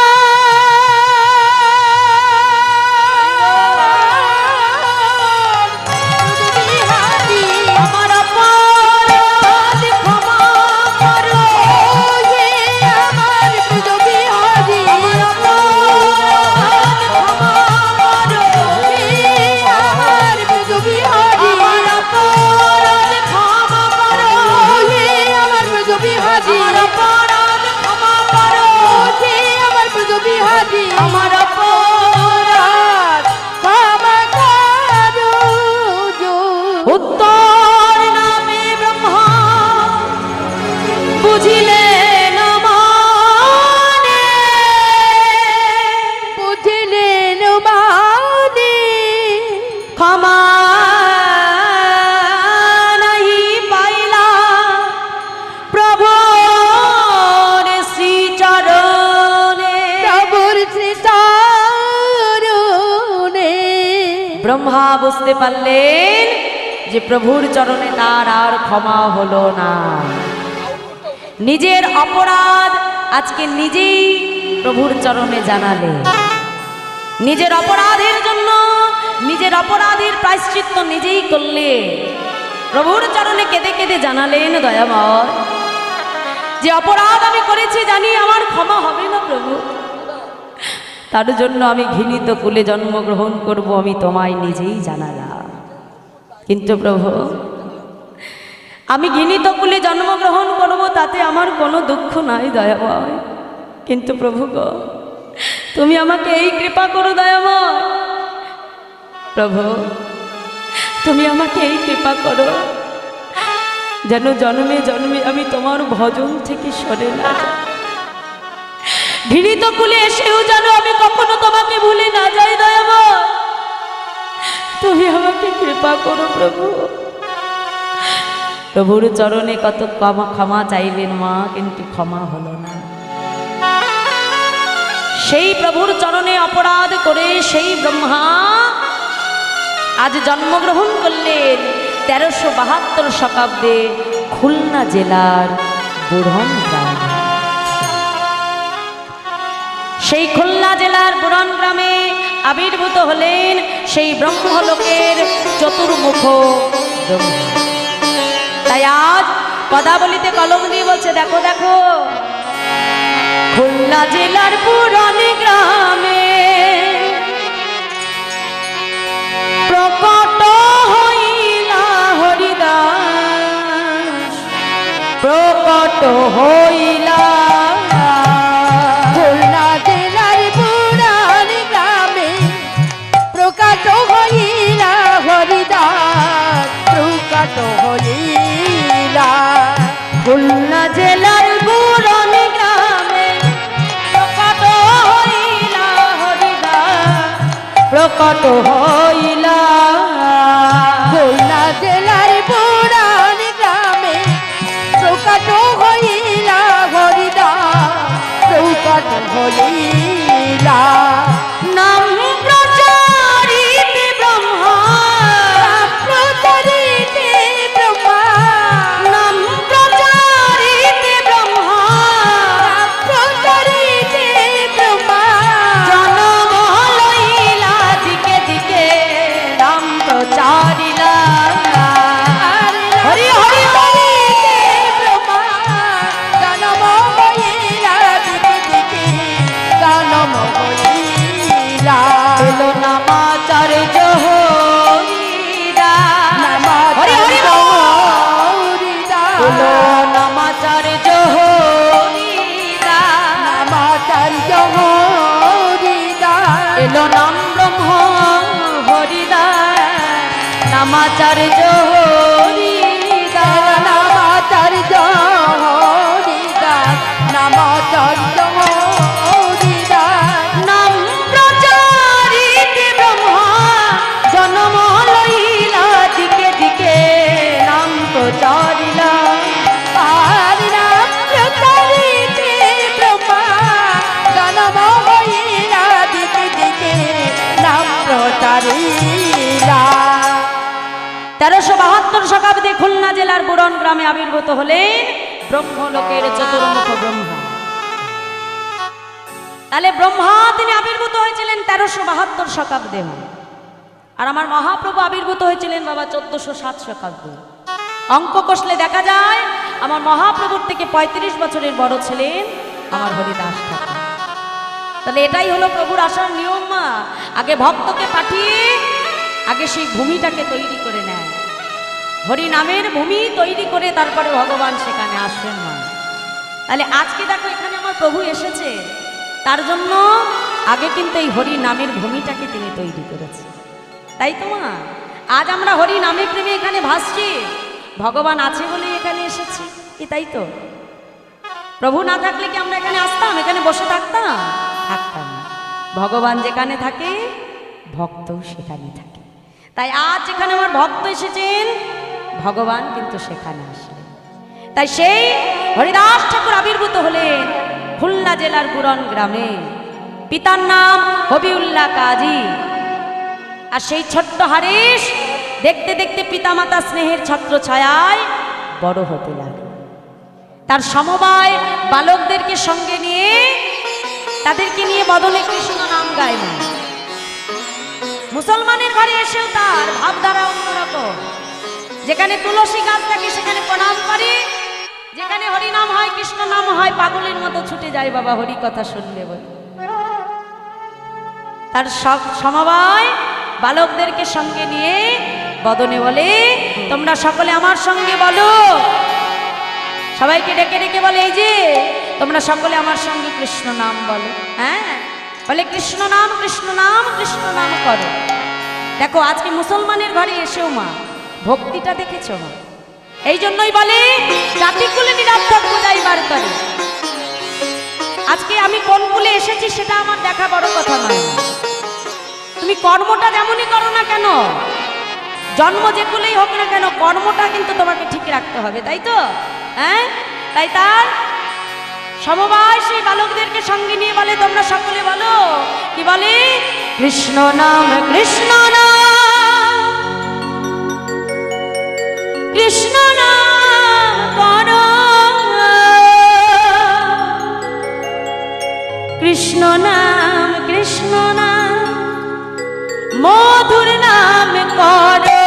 অপরাধ ক্ষমা করো, আমার বিহারী, আমার অপরাধ ক্ষমা করো, আমার বিহারী, আমার অপরাধ ক্ষমা করো, আমার বিহারী, আমার অপরাধ ক্ষমা করো, আমার বিহারী, আমার অপরাধ ক্ষমা করো, উত্তর নামে ব্রহ্মা বুঝিলে না মানে, বুঝলেন মানে ব্রহ্মা বুঝতে পারলেন যে প্রভুর চরণে তার আর ক্ষমা হলো না। নিজের অপরাধ আজকে নিজেই প্রভুর চরণে জানালেন। নিজের অপরাধের জন্য নিজের অপরাধের প্রায়শ্চিত্ত নিজেই করলে প্রভুর চরণে কেঁদে কেঁদে জানালেন, দয়াময়, যে অপরাধ আমি করেছি জানি আমার ক্ষমা হবে না প্রভু, তার জন্য আমি ঘৃণিত কুলে জন্মগ্রহণ করব, আমি তোমায় নিজেই জানালাম। কিন্তু প্রভু, আমি ঘৃণিত কুলে জন্মগ্রহণ করব তাতে আমার কোনো দুঃখ নাই দয়াময়, কিন্তু প্রভু গো, তুমি আমাকে এই কৃপা করো দয়াময়। প্রভু, তুমি আমাকে এই কৃপা করো যেন জন্মে জন্মে আমি তোমার ভজন থেকে সরে না যাই। ঘৃণিত কুলে এসেও যেন আমি কখনো তোমাকে ভুলে না যাই দয়াময়। তুমি আমাকে কৃপা করো প্রভু। প্রভুর চরণে কত ক্ষমা চাইলেন মা, কিন্তু ক্ষমা হলো না। সেই প্রভুর চরণে অপরাধ করে সেই ব্রহ্মা আজ জন্মগ্রহণ করলেন 1372 শতাব্দে খুলনা জেলার বুড়ন গ্রামে। সেই খুলনা জেলার বুড়ন গ্রামে আবির্ভূত হলেন সেই ব্রহ্মলোকের চতুর্মুখ ব্রহ্মা। তাই আজ পদাবলিতে কলম দিয়ে বলছে, দেখো দেখো খুলনা জেলার বুড়ন গ্রামে প্রকট হইলা হরিদাস, প্রকট হইলা খুলনা জেলার বুড়ান গ্রামে প্রকাশ হইলা হরিদাস, প্রকাশ হইলা। খুলনা জেলার বুড়ন গ্রামে প্রকট হইলা হরিদাস, প্রকট হইলা। খুলনা জেলার বুড়ান গ্রামে প্রকাশ হইলা হরিদাস, প্রকাশ হইলা। নাম প্রচারিতে ব্রহ্মা, প্রচারিতে ব্রহ্মা, নাম প্রচারিতে ব্রহ্মা, প্রচারিতে ব্রহ্মা। জনম লইলা দিকে দিকে নাম প্রচারিলা। হরি হরি প্রচারিতে ব্রহ্মা, জনম হইলা দিকে দিকে, জনম হইলা। এলো নামাচার্য হরিদাস, হরি হরি হরিদাস, এলো নামাচার্য হরিদাস, নামাচার্য হরিদাস, এলো নাম ব্রহ্ম হরিদাস, নামাচার্য হরিদাস, নামাচার্য হরিদাস, নামাচার্য হরিদাস। নাম প্রচারিতে ব্রহ্মা, জন্ম লইলা দিকে দিকে নাম প্রচারিলা। আর নাম প্রচারিতে ব্রহ্মা, জনম হইলা দিকে দিকে, নাম প্রচারিলা। 1372 শতাব্দে খুলনা জেলার বুড়ন গ্রামে আবির্ভূত হলেন ব্রহ্মলোকের চতুর্মুখ ব্রহ্মা। তাহলে ব্রহ্মা তিনি আবির্ভূত হয়েছিলেন 1372 শতাব্দে, আর আমার মহাপ্রভু আবির্ভূত হয়েছিলেন বাবা 1407 শতাব্দে। অঙ্ক কষলে দেখা যায় আমার মহাপ্রভুর থেকে 35 বছরের বড় ছিলেন আমার হরিদাস ঠাকুর। তাহলে এটাই হলো প্রভুর আসার নিয়ম মা। আগে ভক্তকে পাঠিয়ে আগে সেই ভূমিটাকে তৈরি করে নেয়, হরি নামের ভূমি তৈরি করে তারপরে ভগবান সেখানে আসবেন মা। তাহলে আজকে দেখো এখানে আমার প্রভু এসেছে, তার জন্য আগে কিন্তু এই হরি নামের ভূমিটাকে তিনি তৈরি করেছে। তাই তো মা, আজ আমরা হরি নামে প্রেমে এখানে ভাসছি, ভগবান আছে বলে এখানে এসেছি, কি তাই তো? প্রভু না থাকলে কি আমরা এখানে আসতাম, এখানে বসে থাকতাম? থাকতাম না। ভগবান যেখানে থাকে ভক্তও সেখানে থাকে। তাই আজ যেখানে আমার ভক্ত এসেছেন ভগবান কিন্তু সেখানে আসলেন। তাই সেই হরিদাস ঠাকুর আবির্ভূত হলেন খুলনা জেলার বুড়ন গ্রামে। পিতার নাম হবিউল্লাহ কাজী, আর সেই ছোট্ট হারিস দেখতে দেখতে পিতামাতা স্নেহের ছত্র ছায়ায় বড় হতে লাগলো। তার সমবায় বালকদেরকে সঙ্গে নিয়ে তাদেরকে নিয়ে বদনে কৃষ্ণ নাম গায় না। মুসলমানের ঘরে এসেও তার ভাবধারা অন্যরকম। যেখানে তুলসী গাছ থাকে সেখানে প্রণাম করে, যেখানে হরিনাম হয় কৃষ্ণ নাম হয় পাগলের মতো ছুটে যায় বাবা হরি কথা শুনলে বলে। তার সব সমবায় বালকদেরকে সঙ্গে নিয়ে বদনে বলে, তোমরা সকলে আমার সঙ্গে বলো। সবাইকে ডেকে ডেকে বলে, এই যে তোমরা সকলে আমার সঙ্গে কৃষ্ণ নাম বলো। হ্যাঁ, বলে কৃষ্ণ নাম কৃষ্ণ নাম কৃষ্ণ নাম করো। দেখো আজকে মুসলমানের ঘরে এসেও মা ভক্তিটা দেখেছো মা। এই জন্যই বলে জাতিকুলে নিরার্থক বোঝাইবার করে। আজকে আমি কোন কুলে এসেছি সেটা আমার দেখা বড় কথা নয়। তুমি কর্মটা যেমনই করো না কেন, জন্ম যে কুলেই হোক না কেন, কর্মটা কিন্তু তোমাকে ঠিক রাখতে হবে, তাই তো? হ্যাঁ, তাই তার সমবায় সেই বালকদেরকে সঙ্গে নিয়ে বলে, তোমরা সকলে বলো। কি বলে? কৃষ্ণ নাম কৃষ্ণ নাম কৃষ্ণ নাম করো, কৃষ্ণ নাম কৃষ্ণ নাম মধুর নাম করো।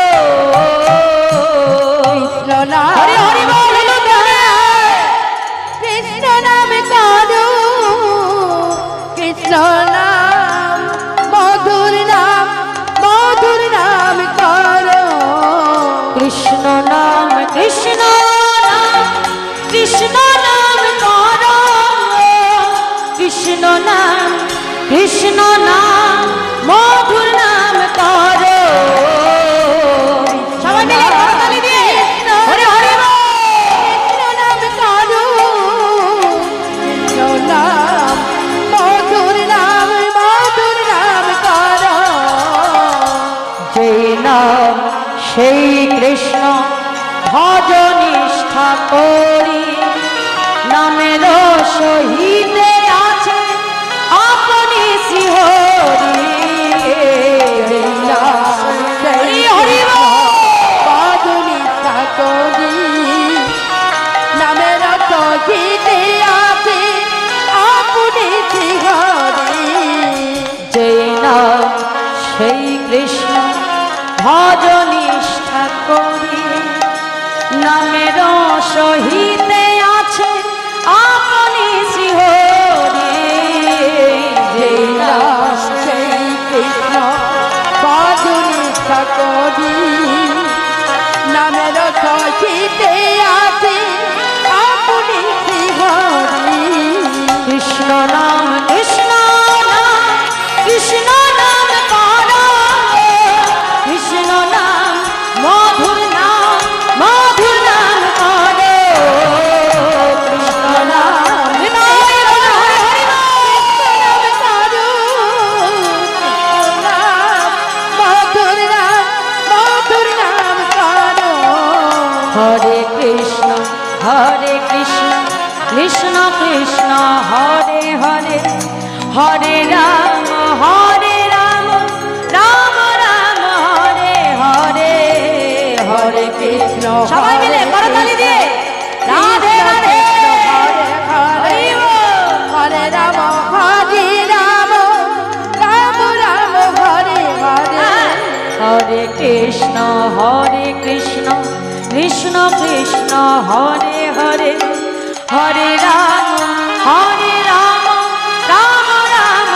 কৃষ্ণ নাম হরি হরি বল কৃষ্ণ নাম করো, কৃষ্ণ নাম মধুর নাম করো। কৃষ্ণ নাম কৃষ্ণ নাম কৃষ্ণ নাম করো, কৃষ্ণ নাম কৃষ্ণ নাম মধুর নাম করো। সবাই মিলে করতালি দিয়ে হরি হরি বল। কৃষ্ণ নাম করো, কৃষ্ণ নাম মধুর নাম করো। যেই নাম সেই কৃষ্ণ ভজ নিষ্ঠা করি, নামের সহিত আছে আপনি শ্রীহরি। হরি হরি বল। নিষ্ঠা করি, নামের সহিতে আছে আপনি শ্রীহরি। যেই নাম সেই কৃষ্ণ ভজ নিষ্ঠা করি, নামের সহিতে আছে আপনি শ্রীহরি। যেই নাম সেই কৃষ্ণ পদ নিষ্ঠা করি, নামের সহিতে আছে আপনি শ্রীহরি। কৃষ্ণ নাম কৃষ্ণ নাম কৃষ্ণ নাম করো, কৃষ্ণ নাম মধুর নাম করো। কৃষ্ণ নাম হরি বল, হরি বল। হরে কৃষ্ণ কৃষ্ণ কৃষ্ণ হরে হরে, হরে রাম রাম রাম হরে হরে। হরে কৃষ্ণ, সবাই মিলে করতালি দিয়ে রাধে রাধে হরি বল। হরে রাম রাম রাম হরে হরে। হরে কৃষ্ণ কৃষ্ণ কৃষ্ণ হরে হরে, হরে রাম রাম রাম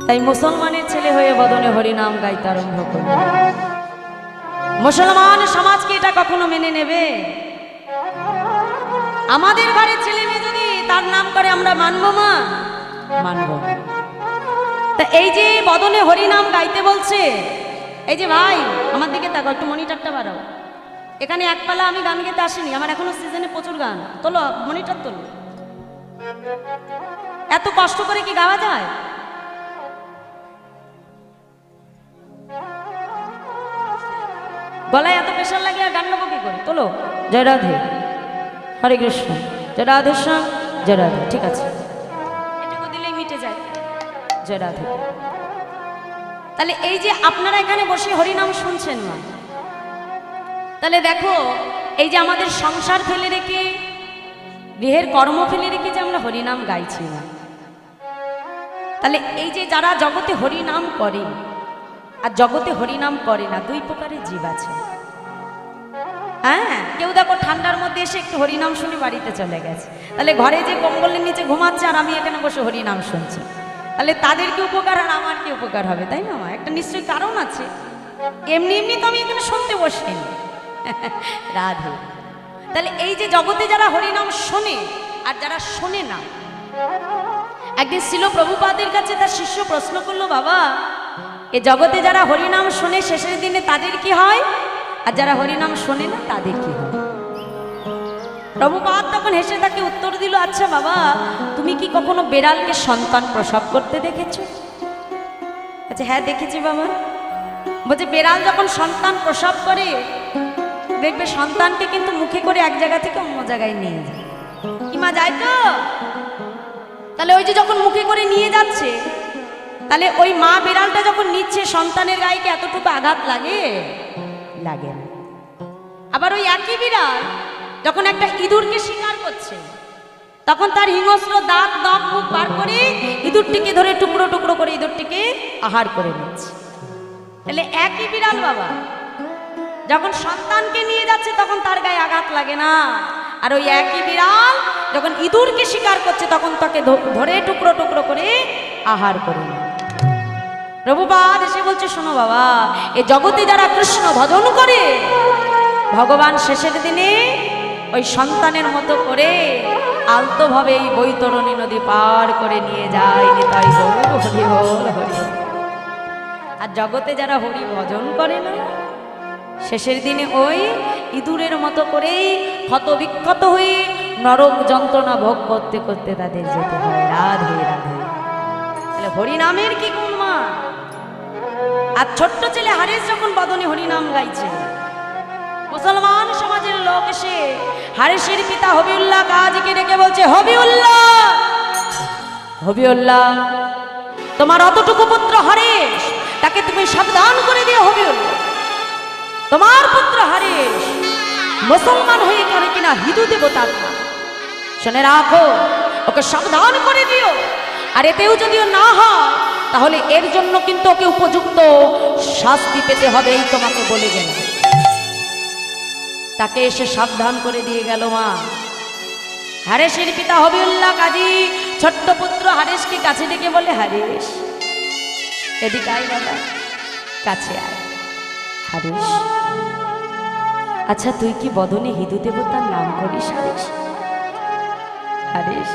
তাই মুসলমানের ছেলে হয়ে বদনে হরিনাম গাইতে আরম্ভ করল। মুসলমান সমাজ কি এটা কখনো মেনে নেবে? আমাদের ঘরের ছেলে মেয়ে যদি তার নাম করে আমরা মানবো মা? মানব না। তা এই যে বদনে হরিনাম গাইতে বলছে, এই যে ভাই আমার দিকে তাকাও, একটু মনিটরটা বাড়াও। এখানে একপালা আমি গান গেতে আসিনি, আমার এখনো সিজনে প্রচুর গান। তোলো মনিটর তোলো। এত কষ্ট করে কি গাওয়া যায়? গলায় এত প্রেশার লাগে আর গান গাবো কি করে? তোলো। জয় রাধে, হরে কৃষ্ণ, জয় রাধে শ্যাম, জয় রাধে। ঠিক আছে, এটুকু দিলেই মিটে যায়। জয় রাধে। তাহলে এই যে আপনারা এখানে বসে হরিনাম শুনছেন না, তাহলে দেখো এই যে আমাদের সংসার ফেলে রেখে, গৃহের কর্ম ফেলে রেখে যে আমরা হরিনাম গাইছি না, তাহলে এই যে যারা জগতে হরিনাম করে আর জগতে হরিনাম করে না, দুই প্রকারের জীব আছে। হ্যাঁ, কেউ দেখো ঠান্ডার মধ্যে এসে একটু হরিনাম শুনে বাড়িতে চলে গেছে, তাহলে ঘরে যে কম্বলের নিচে ঘুমাচ্ছে আর আমি এখানে বসে হরিনাম শুনছি, তাহলে তাদের কি উপকার আর আমার কি উপকার হবে? তাই না? একটা নিশ্চয়ই কারণ আছে। এমনি এমনি তো আমি এখানে শুনতে বসিনি। রাধে। তাহলে এই যে জগতে যারা হরিনাম শোনে আর যারা শোনে না, একদিন ছিল প্রভুপাদের কাছে তার শিষ্য প্রশ্ন করলো, বাবা এ জগতে যারা হরিনাম শোনে শেষের দিনে তাদের কি হয়, আর যারা হরিনাম শোনে না তাদের কি হয়? প্রভুপাদ তখন হেসে তাকে উত্তর দিল, আচ্ছা বাবা তুমি কি কখনো বেড়ালকে সন্তান প্রসব করতে দেখেছো? আচ্ছা হ্যাঁ দেখেছি বাবা। বলছে বেড়াল যখন সন্তান প্রসব করে দেখবে সন্তানকে কিন্তু মুখে করে এক জায়গা থেকে অন্য জায়গায় নিয়ে যায়। কি মা যায় তো? তাহলে ওই যে যখন মুখে করে নিয়ে যাচ্ছে, তাহলে ওই মা বিড়ালটা যখন নিচ্ছে সন্তানের গায়ে কি এতটুকু আঘাত লাগে? লাগে না। আবার ওই একই বিড়াল যখন একটা ইঁদুরকে শিকার করছে, তখন তার হিংস্র দাঁত নখ মুখ বার করে ইঁদুরটিকে ধরে টুকরো টুকরো করে ইঁদুরটিকে আহার করে নিচ্ছে। তাহলে একই বিড়াল বাবা যখন সন্তানকে নিয়ে যাচ্ছে তখন তার গায়ে আঘাত লাগে না, আর ওই একই বিড়াল যখন ইঁদুরকে শিকার করছে তখন তাকে ধরে টুকরো টুকরো করে আহার করে নেয়। প্রভুপাদ এসে বলছে, শোনো বাবা, এই জগতে যারা কৃষ্ণ ভজন করে ভগবান শেষের দিনে ওই সন্তানের মতো করে আলতোভাবে এই বৈতরণী নদী পার করে নিয়ে যায়। নিতাই গৌর হরি বল হরি। আর জগতে যারা হরি ভজন করে না শেষের দিনে ওই ইঁদুরের মতো করেই ক্ষত বিক্ষত হয়ে নরক যন্ত্রণা ভোগ করতে করতে তাদের যেতে হয়। রাধে রাধে। তাহলে হরিনামের কি গুণ মা? আর ছোট্ট ছেলে হারেস যখন বদনে হরিনাম গাইছে, মুসলমান সমাজের লোক এসে হারেসের পিতা হবিউল্লাহ কাজীকে ডেকে বলছে, হবিউল্লাহ, হবিউল্লাহ তোমার অতটুকু পুত্র হারেস, তাকে তুমি সাবধান করে দিও। হবিউল্লাহ তোমার পুত্র হারেস মুসলমান হয়ে করে কিনা হিন্দু দেবতার নাম, শুনে রাখো, ওকে সাবধান করে দিও। আর এতেও যদিও না হয় তাহলে এর জন্য কিন্তু ওকে উপযুক্ত শাস্তি পেতে হবে, এই তোমাকে বলে গেল। তাকে এসে সাবধান করে দিয়ে গেল মা। হারেসের পিতা হবিউল্লাহ কাজী ছোট্ট পুত্র হারেসকে কাছে ডেকে বলে, হারেস এদিকে আয় বাবা, কাছে আয়। হারেস, আচ্ছা তুই কি বদনে হিন্দু দেবতার নাম করিস হারেস? হারেস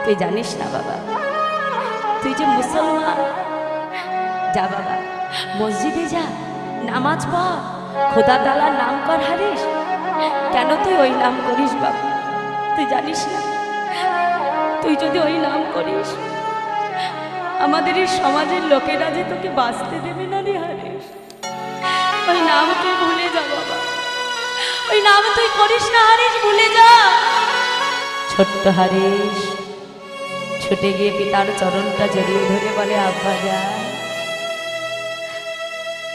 তুই জানিস না বাবা, তুই যে মুসলমান, যা বাবা মসজিদে যা, নামাজ পড়, খোদা তাআলার নাম কর। হারেস কেন তুই ওই নাম করিস বাবা? তুই জানিস না তুই যদি ওই নাম করিস আমাদের এই সমাজের লোকেরা যে তোকে বাঁচতে দেবে না রে হারেস। ওই নাম তুই ভুলে যা বাবা, ওই নাম তুই করিস না হারেস, ভুলে যা। ছোট্ট হারেস ছুটে গিয়ে পিতার চরণটা জড়িয়ে ধরে বলে, আব্বা যা,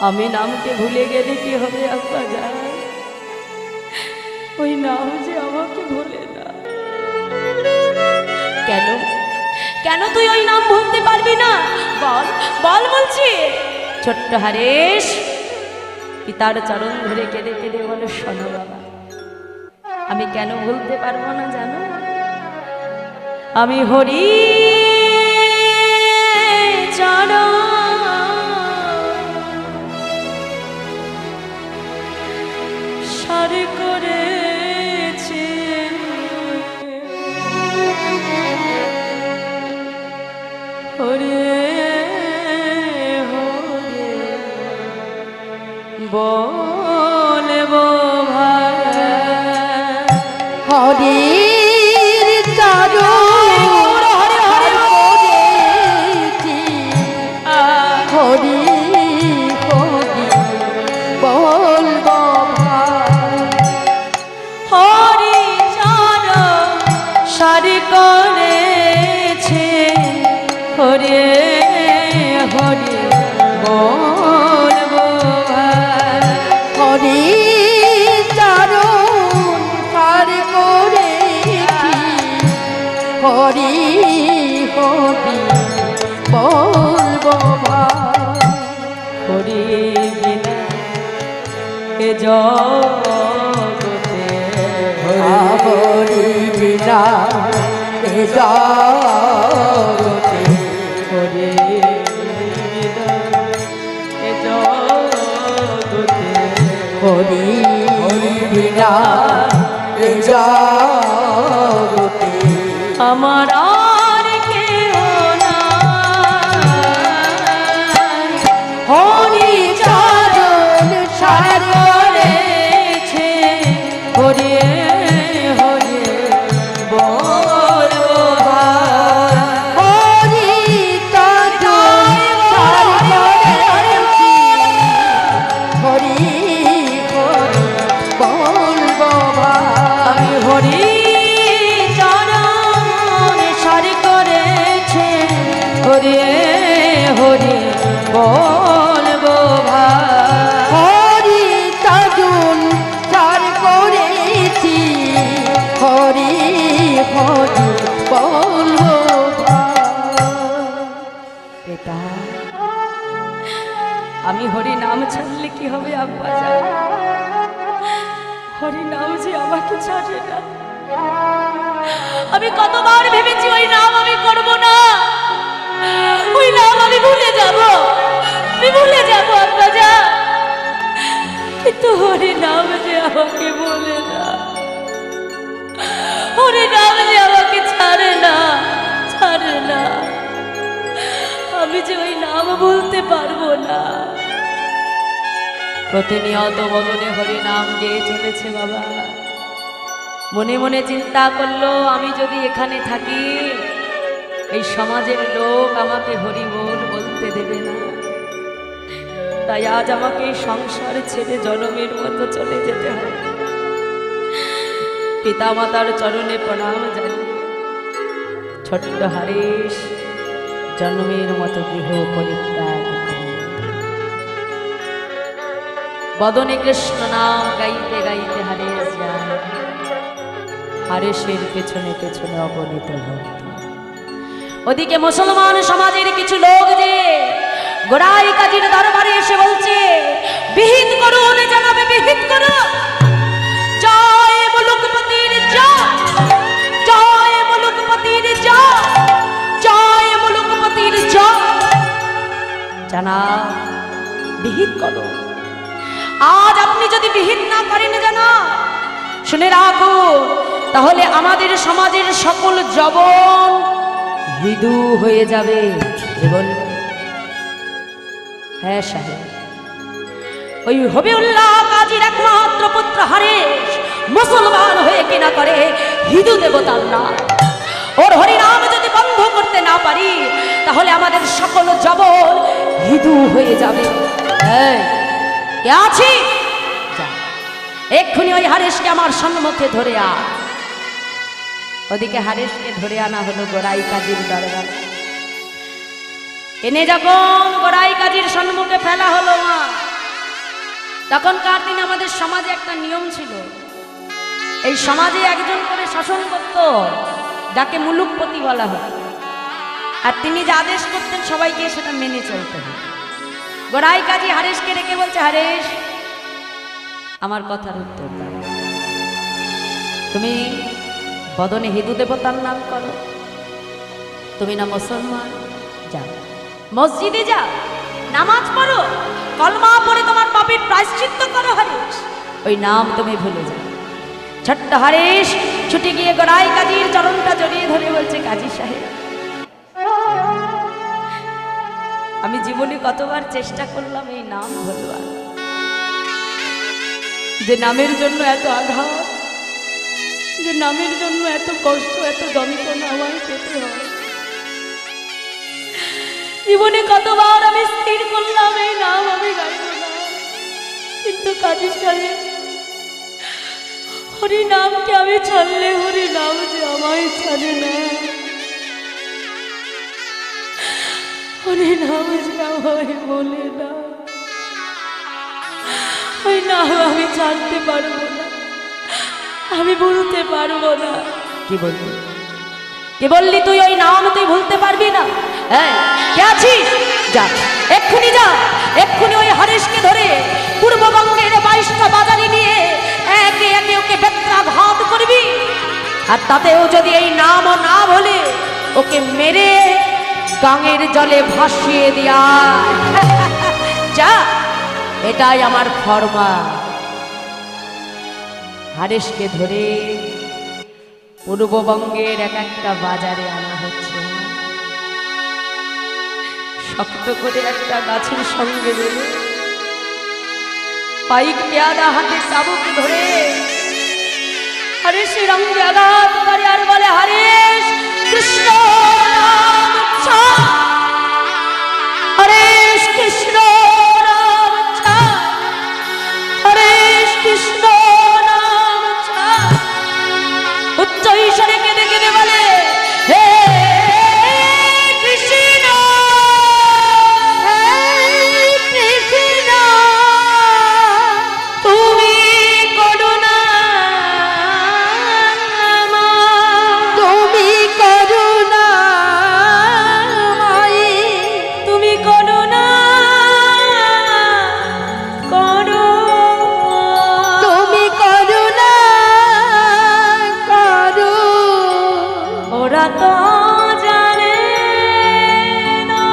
আমি নামকে ভুলে গেলে কি হবে আব্বা যা, ওই নাম যে আমাকে ভুলে না। কেন কেন তুই ওই নাম ভুলতে পারবি না? বল বল বলছি। ছোট্ট হারেস পিতার চরণ ধরে কেঁদে কেঁদে বলে, শোনো বাবা, আমি কেন ভুলতে পারবো না জানো? আমি হরি হরে হরে বলবো ভাই হরির চরণ করেছি হরি হরি বলবো ভাই হরি চরণ সারি করেছে হরে হরে বলবো ভাই হরি চরণ পার করেছি হরি হরি বলবো ভাই হরি বিনা এ জগতে হরি বিনা এ জগতে হরি বিনা এ জগতে হরি বিনা এ জগতে আমার আর কেহ নাই। হরি চরণ সার করেছে হরি হরি বলবো ভাই। হরি চরণ সার করেছি হরি হরি বলবো ভাই আমি হরি চরণ সার করেছে হরি হরি বলবো ভাই। হরি চরণ সার করেছি হরি হরি বলবো ভাই পিতা আমি হরি নাম ছাড়লে কি হবে আব্বা জান? হরি নাম যে আমাকে ছাড়ে না। আমি কতবার ভেবেছি ওই নাম আমি করব না, ওই নাম আমি ভুলে যাব, আমি ভুলে যাব আব্বা জান। কিন্তু হরি নাম যে আমাকে বলে না, হরি নাম যে আমাকে ছাড়ে না, ছাড়ে না। আমি যে ওই নাম বলতে পারবো না। প্রতিনিয়ত বদনে হরি নাম গেয়ে চলেছে বাবা। মনে মনে চিন্তা করলো আমি যদি এখানে থাকি এই সমাজের লোক আমাকে হরি বল বলতে দেবে না, তাই আজ আমাকে এই সংসার ছেড়ে জনমের মতো চলে যেতে হবে। পিতা মাতার চরণে প্রণাম জানিয়ে ছোট্ট হারেশ জন্মের মতো গৃহ পরিত্যাগ করে বদনে কৃষ্ণ নাম গাইতে গাইতে হারেশ যায়। হারেশের পেছনে পেছনে অগণিত ভক্ত। ওদিকে মুসলমান সমাজের কিছু লোক যে গোড়াই কাজীর দরবারে এসে বলছে বিহিত করুন, জানাবে বিহিত করুন, জয় মুলুকপতির জয়, জয় মুলুকপতির জয়, জয় মুলুকপতির জয়। জানা বিহিত করো। আজ আপনি যদি বিহিত না করেন জানা, শুনে রাখো, তাহলে আমাদের সমাজের সকল যবন হিদু হয়ে যাবে। বলবে হ্যাঁ সাহেব, ওই হবিউল্লাহ কাজীর একমাত্র পুত্র হারেশ মুসলমান হয়ে কিনা করে হিন্দু দেবতার নাম। ওর হরিনাম যদি বন্ধ করতে না পারি তাহলে আমাদের সকল যবন হিন্দু হয়ে যাবে। এই, কে আছি? যা, এক্ষুনি ওই হারেশকে আমার সম্মুখে ধরে আ। ওদিকে হারেশকে ধরে আনা হলো গোড়াই কাজীর দরবার। এনে যখন গোড়াই কাজীর সম্মুখে ফেলা হলো মা, তখনকার দিনে আমাদের সমাজে একটা নিয়ম ছিল, এই সমাজে একজন করে শাসন করত যাকে মুলুকপতি বলা হতো, আর তিনি যা আদেশ করতেন সবাইকে সেটা মেনে চলতে হতো। গোড়াই কাজী হারেশকে ডেকে বলছে, হারেশ আমার কথার উত্তর দাও, তুমি বদনে হিন্দু দেবতার নাম করো, তুমি না মুসলমান, যাও মসজিদে যাও, নামাজ পড়ো, কলমা পড়ে তোমার পাপের প্রায়শ্চিত্ত করো হারেশ, ওই নাম তুমি ভুলে যাও। ছোট্ট হারেশ ছুটে গিয়ে গোড়াই কাজীর চরণটা জড়িয়ে ধরে বলছে, কাজী সাহেব আমি জীবনে কতবার চেষ্টা করলাম এই নাম বলবার, যে নামের জন্য এত আঘাত, যে নামের জন্য এত কষ্ট, এত যন্ত্রণা আমায় পেতে হয়। জীবনে কতবার আমি স্থির করলাম এই নাম আমি গাইব না, কিন্তু কাজী সাহেব, হরি নামকে আমি ছাড়লে হরি নাম যে আমায় ছাড়ে না, হরি নাম যে আমায় বলে না, ওই নাম আমি ছাড়তে পারবো না, আমি ভুলতে পারবো না। কি বললি? কি বললি তুই? ওই নাম তুই ভুলতে পারবি না? হ্যাঁ, কে আছিস? যা, এক্ষুনি যা, এক্ষুনি ওই হরেশকে ধরে পূর্ববঙ্গের 22টা বাজারে নিয়ে একে একে ওকে বেত্রাঘাত করবি, আর তাতেও যদি এই নামও না বলে ওকে মেরে গাঙের জলে ভাসিয়ে দিয়া। যা, এটাই আমার ফরমা। হারেশকে ধরে পূর্ববঙ্গের এক একটা বাজারে আনা হচ্ছে, শক্ত করে একটা গাছের সঙ্গে বেঁধে পাইক পেয়াদা হাতে চাবুক ধরে হারেশের অঙ্গে আঘাত করে আর বলে, হরেশ কৃষ্ণ রাম ছাড়, হরেশ কৃষ্ণ রাম ছাড়, হরেশ কৃষ্ণ রাম ছাড়। উচ্চ ঈশ্বরে কেঁদে কেঁদে বলে, হে কৃষ্ণ, হে কৃষ্ণ, তুমি করুণা, তুমি করুণা, তুমি করুণা করো, তুমি করুণা করো। ওরা তো জানে না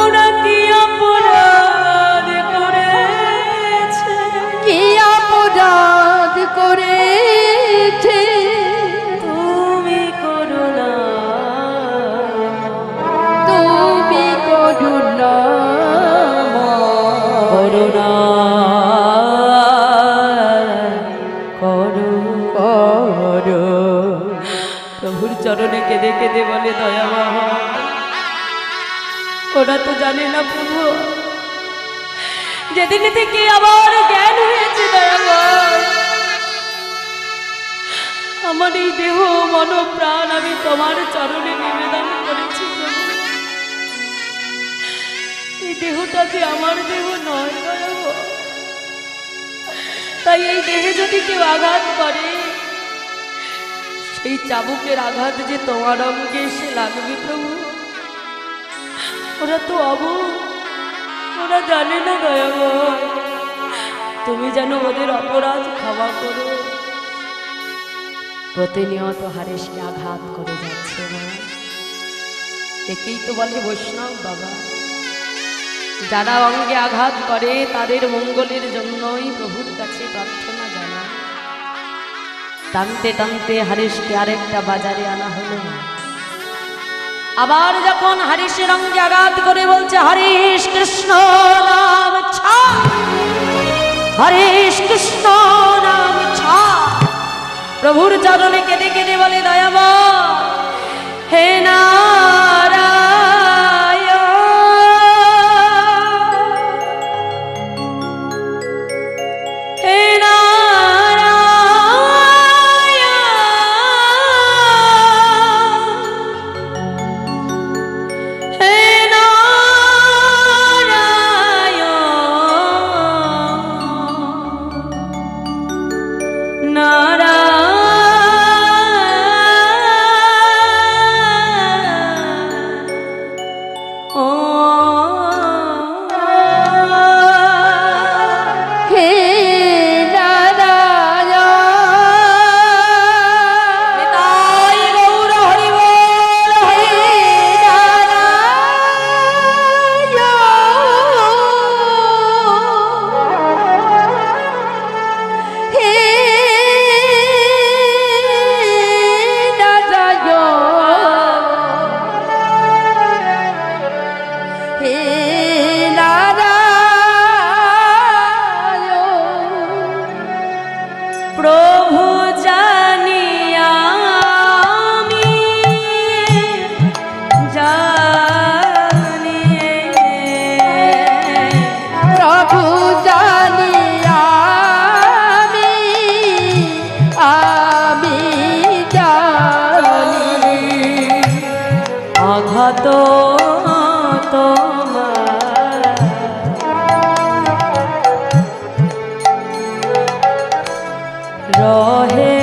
ওরা কি অপরাধ করেছে, কি অপরাধ করেছে, তুমি করুণা, তুমি করুণা, করুণা করো, করো। প্রভুর চরণে কেঁদে কেঁদে বলে, দয়াময়, ওরা তো জানে না প্রভু, যেদিন থেকে আবার জ্ঞান হয়েছে দয়াময়, আমার এই দেহ মন প্রাণ আমি তোমার চরণে নিবেদন করেছি প্রভু। এই দেহটা যে আমার দেহ নয় দয়াময়, তাই এই দেহে যদি কেউ আঘাত করে, সেই চাবুকের আঘাত যে তোমার অঙ্গে এসে লাগবে প্রভু। ওরা তো অবুঝ, ওরা জানে না দয়াময়, তুমি যেন ওদের অপরাধ ক্ষমা করো। প্রতিনিয়ত হারেশকে আঘাত করে যাচ্ছে না, একেই তো বলে বৈষ্ণব বাবা। যারা অঙ্গে আঘাত করে তাদের মঙ্গলের জন্যই প্রভুর কাছে প্রার্থনা জানায়। টানতে টানতে হারেশকে আরেকটা বাজারে আনা হলো। আবার যখন হারেশের অঙ্গে আঘাত করে বলছে, হরেশ কৃষ্ণ নাম ছাড়, হরেশ কৃষ্ণ নাম ছাড়, প্রভুর চরণে কেঁদে কেঁদে বলে, দয়াময়, হে নারায়ণ, হে নারায়ণ, হে নারায়ণ, নারায়ণ। কত তোমার রহে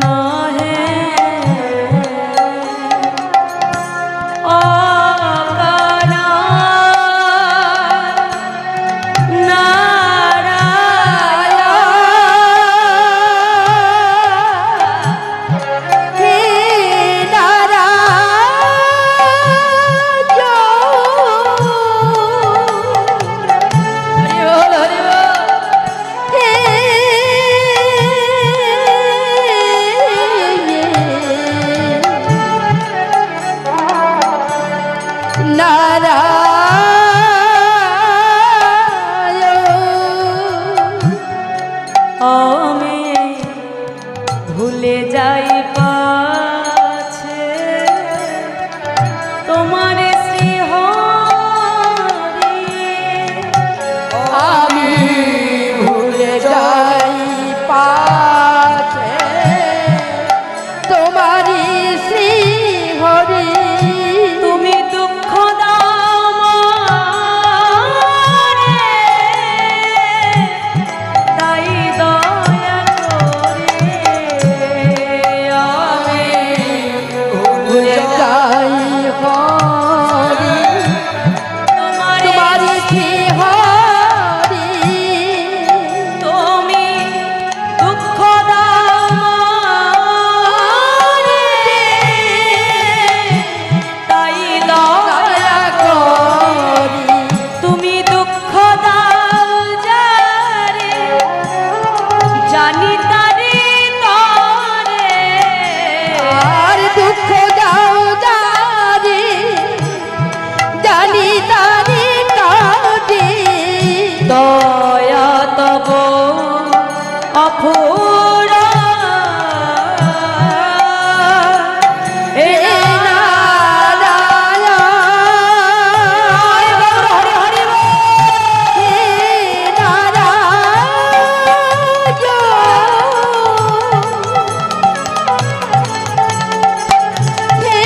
নাহে অকারণ হে আমি ভুলে যাই পাছে তোমার শ্রীহরি আমি ভুলে যাই পাছে তোমারি শ্রী হরি তুমি দুঃখ দাও আমারে, তাই দয়া করে আমি ভুলে যাই হরি তোমারি শ্রী হরি তুমি দুঃখ দাও আমারে, তাই দয়া করি তুমি দুঃখ দাও যারে, জানি তারে তরে আর দুঃখ দাও জানি জানি তারি কাটে দয়া তব অফুরা হে নারায়ণ হে নারায়ণ হে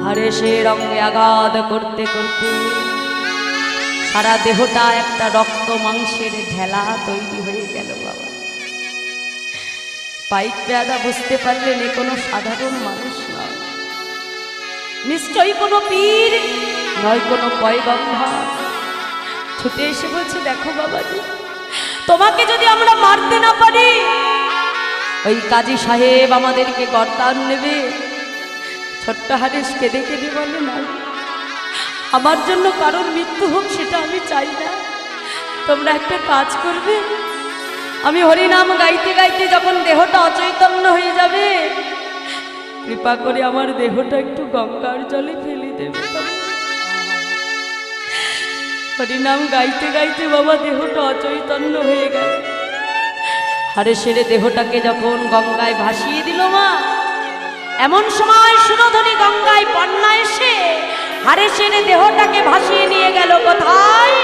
হারে সে রঙে আঘাত করতে করতে সারা দেহটা একটা রক্ত মাংসের ঢেলা তৈরি হয়ে গেল বাবা। পাইক পেয়াদা বুঝতে পারলেন এ কোনো সাধারণ মানুষ নয়, নিশ্চয়ই কোনো পীর নয়, কোনো পয়গম্বর। ছুটে এসে বলছে, দেখো বাবাজি, তোমাকে যদি আমরা মারতে না পারি, ওই কাজী সাহেব আমাদেরকে গর্দান নেবে। ছোট্ট হারেস কেঁদে কেঁদে বলে, না, আমার জন্য কারোর মৃত্যু হোক সেটা আমি চাই না। তোমরা একটা কাজ করবে, আমি হরিনাম গাইতে গাইতে যখন দেহটা অচৈতন্য হয়ে যাবে, কৃপা করে আমার দেহটা একটু গঙ্গার জলে ফেলে দেবে। হরিনাম গাইতে গাইতে বাবা দেহটা অচৈতন্য হয়ে গেল। হারে সেরে দেহটাকে যখন গঙ্গায় ভাসিয়ে দিল মা, এমন সময় সুরধনী গঙ্গায় বন্যা এসে হারে সেরে দেহটাকে ভাসিয়ে নিয়ে গেল কোথায়?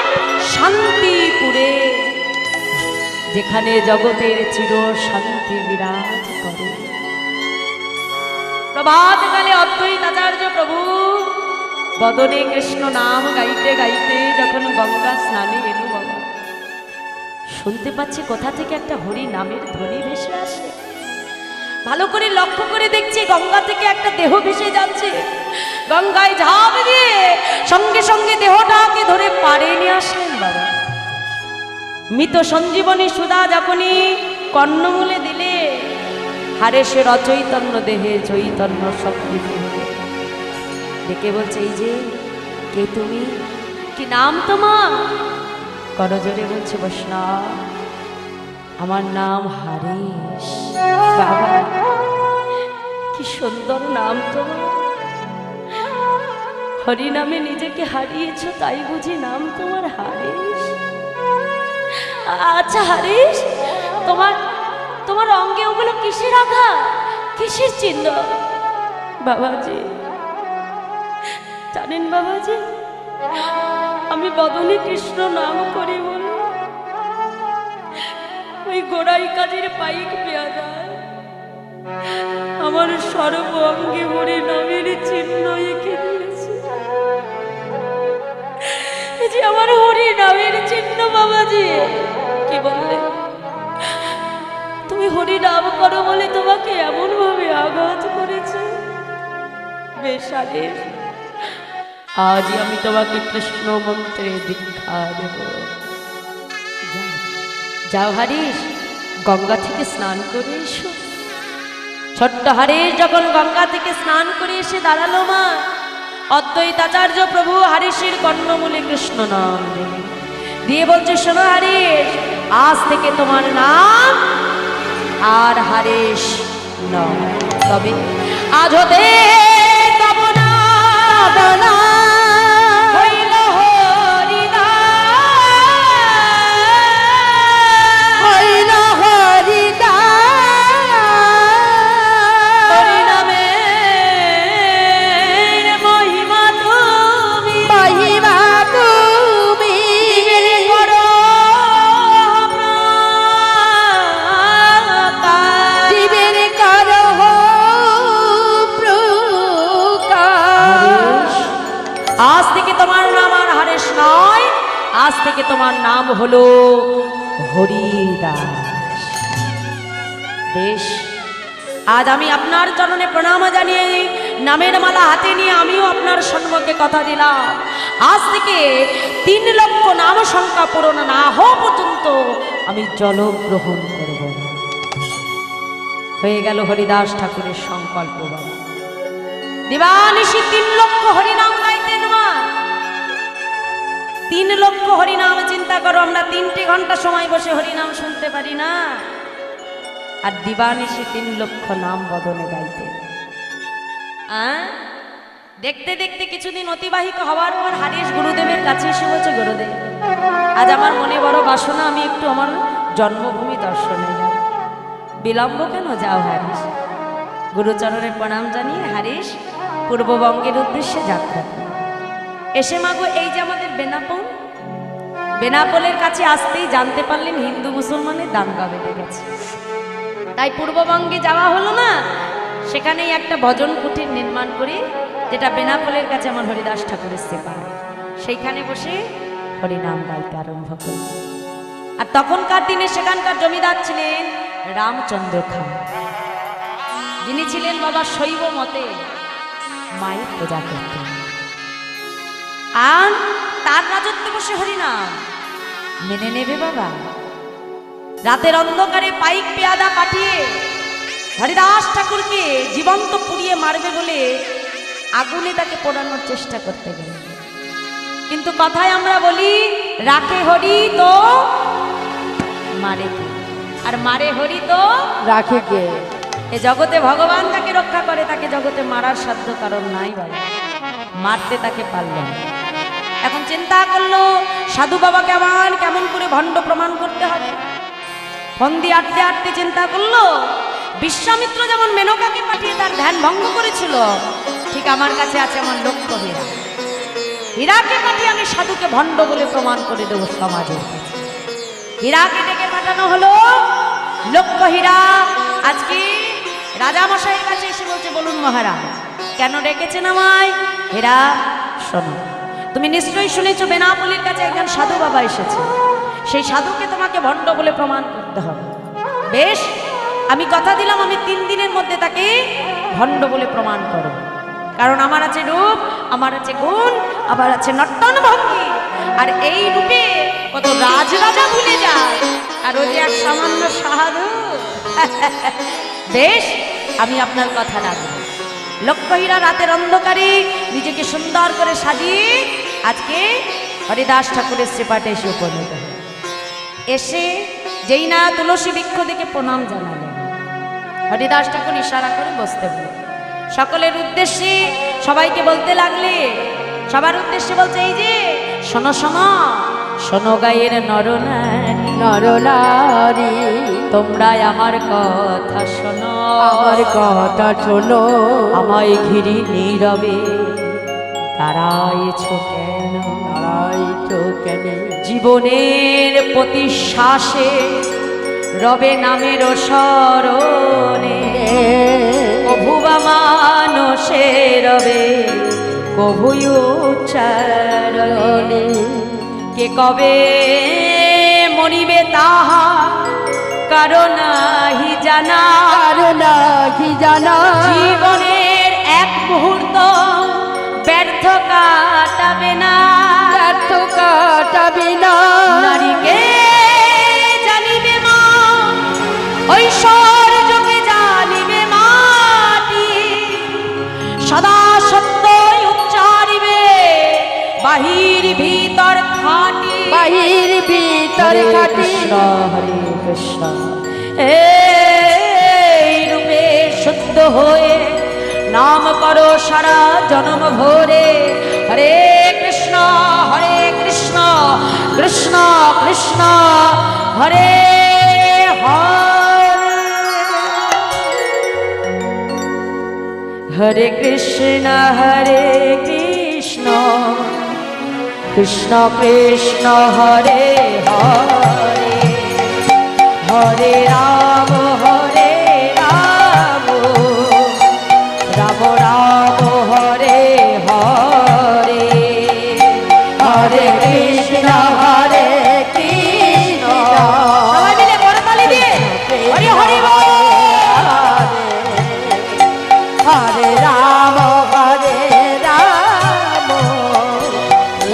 শান্তিপুরে, যেখানে জগতের চির শান্তি বিরাজ করে। প্রভাতকালে অদ্বৈত আচার্য প্রভু বদনে কৃষ্ণ নাম গাইতে গাইতে যখন গঙ্গা স্নানে এলো বাবা, শুনতে পাচ্ছি কোথা থেকে একটা হরি নামের ধ্বনি ভেসে আসে। ভালো করে লক্ষ্য করে দেখছি গঙ্গা থেকে একটা দেহ ভেসে যাচ্ছে। গঙ্গায় ঝাঁপ দিয়ে সঙ্গে সঙ্গে দেহটাকে ধরে পাড়ে নিয়ে আসলেন বাবা। মৃত সঞ্জীবনী সুধা যখনই কর্ণমূলে দিলে, হারেসের অচৈতন্য দেহে চৈতন্য শক্তি ফিরে ডেকে বলছে, এই যে কে তুমি, কি নাম তোমার? করজোরে বলছে, বৈষ্ণব, আমার নাম হারেস। বাবা, কি সুন্দর নাম তোমার। হরি নামে নিজেকে হারিয়েছো, তাই বুঝি নাম তোমার হারিস? আচ্ছা হারিস, তোমার তোমার অঙ্গে ওগুলো কিসের আঘাত, কিসের চিহ্ন? বাবাজি জানেন বাবাজি, আমি বদনে কৃষ্ণ নাম করি বলে ওই গোড়াই কাজের পাইক পেয়াদায় আমার সর্ব অঙ্গে হরি নামের চিহ্ন এঁকে দিয়েছে। এই যে আমার হরি নামের চিহ্ন বাবাজি। কি বললে? তুমি হরি নাম করো বলে তোমাকে এমন ভাবে আঘাত করেছে। বেশ আদেশ, আজই আমি তোমাকে কৃষ্ণ মন্ত্রে দীক্ষা দেব। যাও হারিস, গঙ্গা থেকে স্নান করে এসো। ছোট্ট হারিস যখন গঙ্গা থেকে স্নান করে এসে দাঁড়ালো মা, অদ্বৈতাচার্য প্রভু হারিসের কর্ণমূলে কৃষ্ণ নাম দিয়ে বলছে, শোনো হারিস, আজ থেকে তোমার নাম আর হারিস নয়, তবে আজ হতে তব নাম হইল হরিদাস। হইল হরিদাস। হরি নামের মহিমা তুমি, মহিমা তুমি করো প্রকাশ। জীবের করহ প্রকাশ। আজ থেকে তোমার নাম আর হারেশ নয়, আজ থেকে তোমার নাম হলো হরিদাস। বেশ, আজ আমি আপনার চরণে প্রণাম জানিয়ে নামের মালা হাতে নিয়ে আমিও আপনার সম্মুখে কথা দিলাম, আজ থেকে 3 লক্ষ নাম সংখ্যা পূরণ না হওয়া পর্যন্ত আমি জল গ্রহণ করব না। হয়ে গেল হরিদাস ঠাকুরের সংকল্প। বাবা দিবানিশি 3 লক্ষ হরিনাম গাইতেন মা। 3 লক্ষ হরিনাম, চিন্তা করো, আমরা 3টে ঘন্টা সময় বসে হরিনাম শুনতে পারি না, আর দিবানিশি 3 লক্ষ নাম বদনে গাইতেন। দেখতে দেখতে কিছুদিন অতিবাহিত হওয়ার পর হারিস গুরুদেবের কাছে এসে বলছে, গুরুদেব আজ আমার মনে বড় বাসনা, আমি একটু আমার জন্মভূমি দর্শনে যাব। বিলম্ব কেন? যাও হারিস। গুরুচরণে প্রণাম জানিয়ে হারিস পূর্ববঙ্গের উদ্দেশ্যে যাত্রা করে। এসে মাগো এই যে আমাদের বেনাপোল, বেনাপোলের কাছে আসতেই জানতে পারলেন হিন্দু মুসলমানের দাঙ্গা বেঁধে গেছে। তাই পূর্ববঙ্গে যাওয়া হলো না, সেখানেই একটা ভজন কুটির নির্মাণ করি, যেটা বেনাপোলের কাছে আমার হরিদাস ঠাকুরের সেবা। সেইখানে বসে হরিনাম গাইতে আরম্ভ করি। আর তখনকার দিনে সেখানকার জমিদার ছিলেন রামচন্দ্র খাঁ, যিনি ছিলেন বাবা শৈব মতে মায়ের পূজা করতেন। আর তার রাজত্বে বসে হরিনাম মেনে নেবে বাবা? রাতের অন্ধকারে পাইক পেয়াদা পাঠিয়ে হরিদাস ঠাকুরকে জীবন্ত পুড়িয়ে মারবে বলে আগুনে তাকে পোড়ানোর চেষ্টা করতে গেল। কিন্তু কথায় আমরা বলি, রাখে হরি তো মারে কে, আর মারে হরি তো রাখে কে? এ জগতে ভগবান যাকে রক্ষা করে তাকে জগতে মারার সাধ্য কারণ নাই বাবা, মারতে তাকে পারল না। এখন চিন্তা করলো সাধু বাবা কেমন করে ভণ্ড প্রমাণ করতে হবে। ফন্দি আটতে আটতে চিন্তা করলো, বিশ্বামিত্র যেমন মেনকাকে পাঠিয়ে তার ধ্যান ভঙ্গ করেছিল, ঠিক আমার কাছে আছে আমার লক্ষ্য হীরা। হীরাকে পাঠিয়ে আমি সাধুকে ভণ্ড বলে প্রমাণ করে দেবো সমাজের কাছে। হীরাকে ডেকে পাঠানো হলো। লক্ষ্য হীরা আজকে রাজামশাইয়ের কাছে এসে বলছে, বলুন মহারাজ কেন ডেকেছেন আমায়? হীরা শোনো, তুমি নিশ্চয়ই শুনেছো বেনাপোলের কাছে একজন সাধু বাবা এসেছে, সেই সাধুকে তোমাকে ভণ্ড বলে প্রমাণ করতে হবে। বেশ, আমি কথা দিলাম আমি 3 দিনের মধ্যে তাকে ভণ্ড বলে প্রমাণ করব। কারণ আমার আছে রূপ, আমার আছে গুণ, আবার আছে নর্তন ভঙ্গি। আর এই রূপে কত রাজরাজা ভুলে যায়, আর ওই যে এক সামান্য সাধু। বেশ, আমি আপনার কথা রাখব। লক্ষ্য হীরা রাতের অন্ধকারে নিজেকে সুন্দর করে সাজিয়ে আজকে হরিদাস ঠাকুরের শ্রীপাঠে এসে উপনীত হল। এসে যেই না তুলসী বৃক্ষ দেখে প্রণাম জানালেন, হরিদাস ঠাকুর ইশারা করে বসতে বললেন। সকলের উদ্দেশ্যে সবাইকে বলতে লাগলে, সবার উদ্দেশ্যে বলছে এই যে শোনো শোনো শোনো গায়ের নরনারী নরনারী তোমরা আমার কথা শোনো, আমার কথা শোনো, আমায় ঘিরে নীরবে দাঁড়াইছো কেন? দাঁড়াইছো কেন? জীবনের প্রতি শ্বাসে রবে নামের স্মরণে, কভু বা মানসে রবে কভু উচ্চারণে। কে কবে মরিবে তাহা কারো নাহি জানা, কারো নাহি জানা। জীবনের এক মুহূর্ত ব্যর্থ কাটাবে না, ব্যর্থ কাটাবে না। নারীকে জানিবে মা ঐশ্বর্যকে জানিবে মাটি, সদা সত্যই উচ্চারিবে বাহির ভিতর খাটি, বাহির ভিতর খাটি। হরে কৃষ্ণ এই রূপে শুদ্ধ হয়ে নাম করো সারা জনম ভরে। হরে কৃষ্ণ কৃষ্ণ কৃষ্ণ হরে হরে। হরে কৃষ্ণ কৃষ্ণ কৃষ্ণ হরে হরে, হরে রাম রাম রাম হরে হরে, হরে কৃষ্ণ কৃষ্ণ। সবাই মিলে করতালি দিয়ে হরি হরি বল। হরে রাম রাম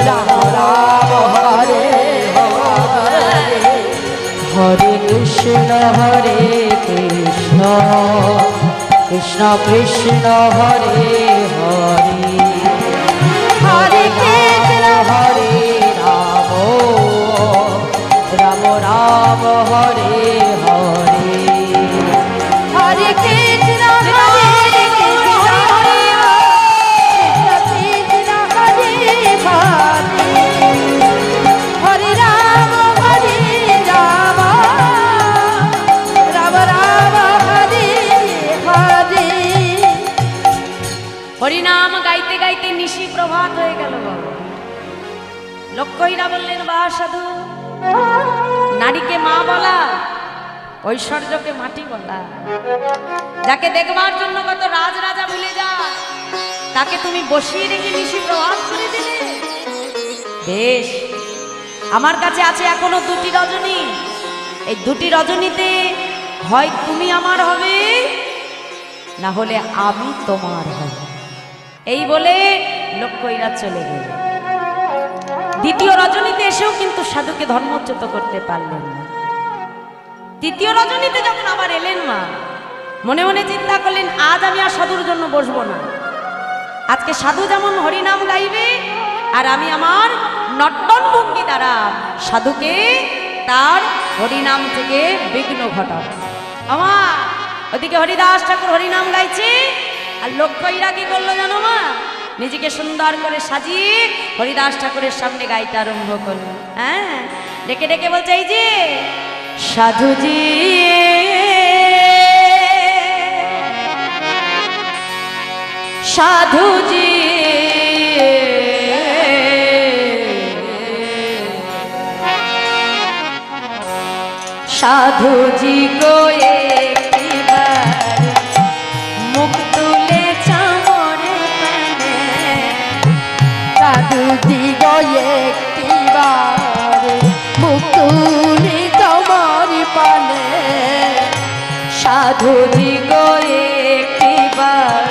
রাম হরে হরে। হরে কৃষ্ণ কৃষ্ণ কৃষ্ণ কৃষ্ণ হরে হরে, হরে কৃষ্ণ হরে রাম রাম রাম হরে হরে, হরে কৃষ্ণ হরে রাম রাম রাম হরে হরে। হরিনাম গাইতে গাইতে নিশি প্রভাত হয়ে গেল। লক্ষ্মীরা বললেন বা সাধু, নারীকে মা বলা ঐশ্বর্যকে মাটি বলা, যাকে দেখবার জন্য কত রাজরাজা ভুলে যায় তাকে তুমি বসিয়ে রেখে নিশি প্রভাত করে দিলে। বেশ, আমার কাছে আছে এখনো 2টি রজনী, এই 2টি রজনীতে হয় তুমি আমার হবে না হলে আমি তোমার হব। এই বলে লক্ষ্মীরা চলে গেল। দ্বিতীয় রজনীতে এসেও কিন্তু সাধুকে ধর্মচ্যুত করতে পারলেন না। তৃতীয় রজনীতে যখন আবার এলেন মা, মনে মনে চিন্তা করলেন আজ আমি আর সাধুর জন্য বসবো না। আজকে সাধু যেমন হরিনাম গাইবে আর আমি আমার নর্তন ভঙ্গি দ্বারা সাধুকে তার হরিনাম থেকে বিঘ্ন ঘটাবো। আমার ওদিকে হরিদাস ঠাকুর হরিনাম গাইছে আর লক্ষ্মীরা কি করলো জানো মা, নিজেকে সুন্দর করে সাজিয়ে হরিদাস ঠাকুরের সামনে গাইতে আরম্ভ করলো। হ্যাঁ, ডেকে ডেকে বলছে এই যে সাধুজি সাধুজি সাধুজি গো একটিবার মুখ তুলে চামরে পানে, সাধুজি গো একটিবার মুখ তুলে তোমার পানে। সাধুজি গো একটিবার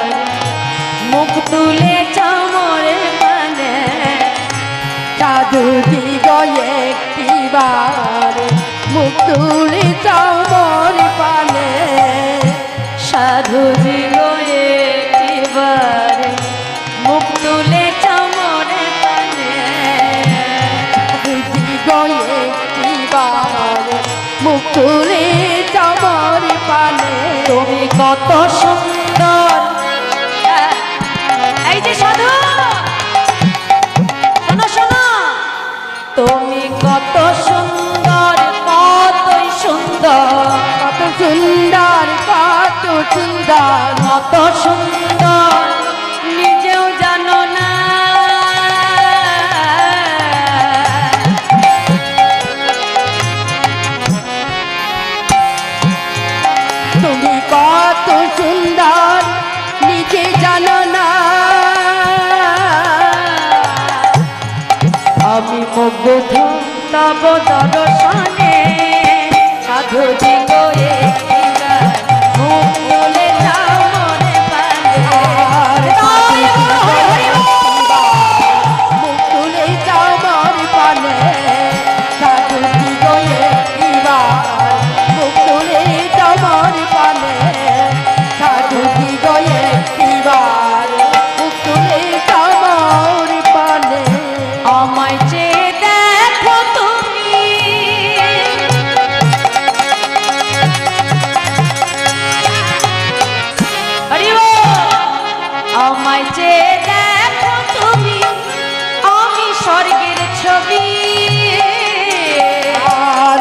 মুখ তুলে চামরে পানে, সাধুজি গো একটিবার মুখ তুলে তোমার পানে। সাধুজি গো একটিবার মুখ তুলে চামরে পানে, সাধুজি গো একটিবার মুখ তুলে তোমার পানে। তুমি কত সুন্দর। এই যে সাধু কত সুন্দর কতই সুন্দর কত সুন্দর কত সুন্দর কত সুন্দর নিজেও জানো না তুমি কত সুন্দর নিজে জানো না আমি মুগ্ধ তব দর্শনে সাধু জিগোয়ে মুখ তুলে যাও মনে প্রাণে। মুখ তুলে যাও মর পানে সাধু দিগয়ে দিবার মুখ তুলে যাও মর পানে সাধু দিগয়ে দিবার মুখ তুলে যাও মর পানে আমায় চেয়ে দেখো তুমি হরি বল। আমায় চেয়ে দেখো তুমি আমি স্বর্গের ছবি আর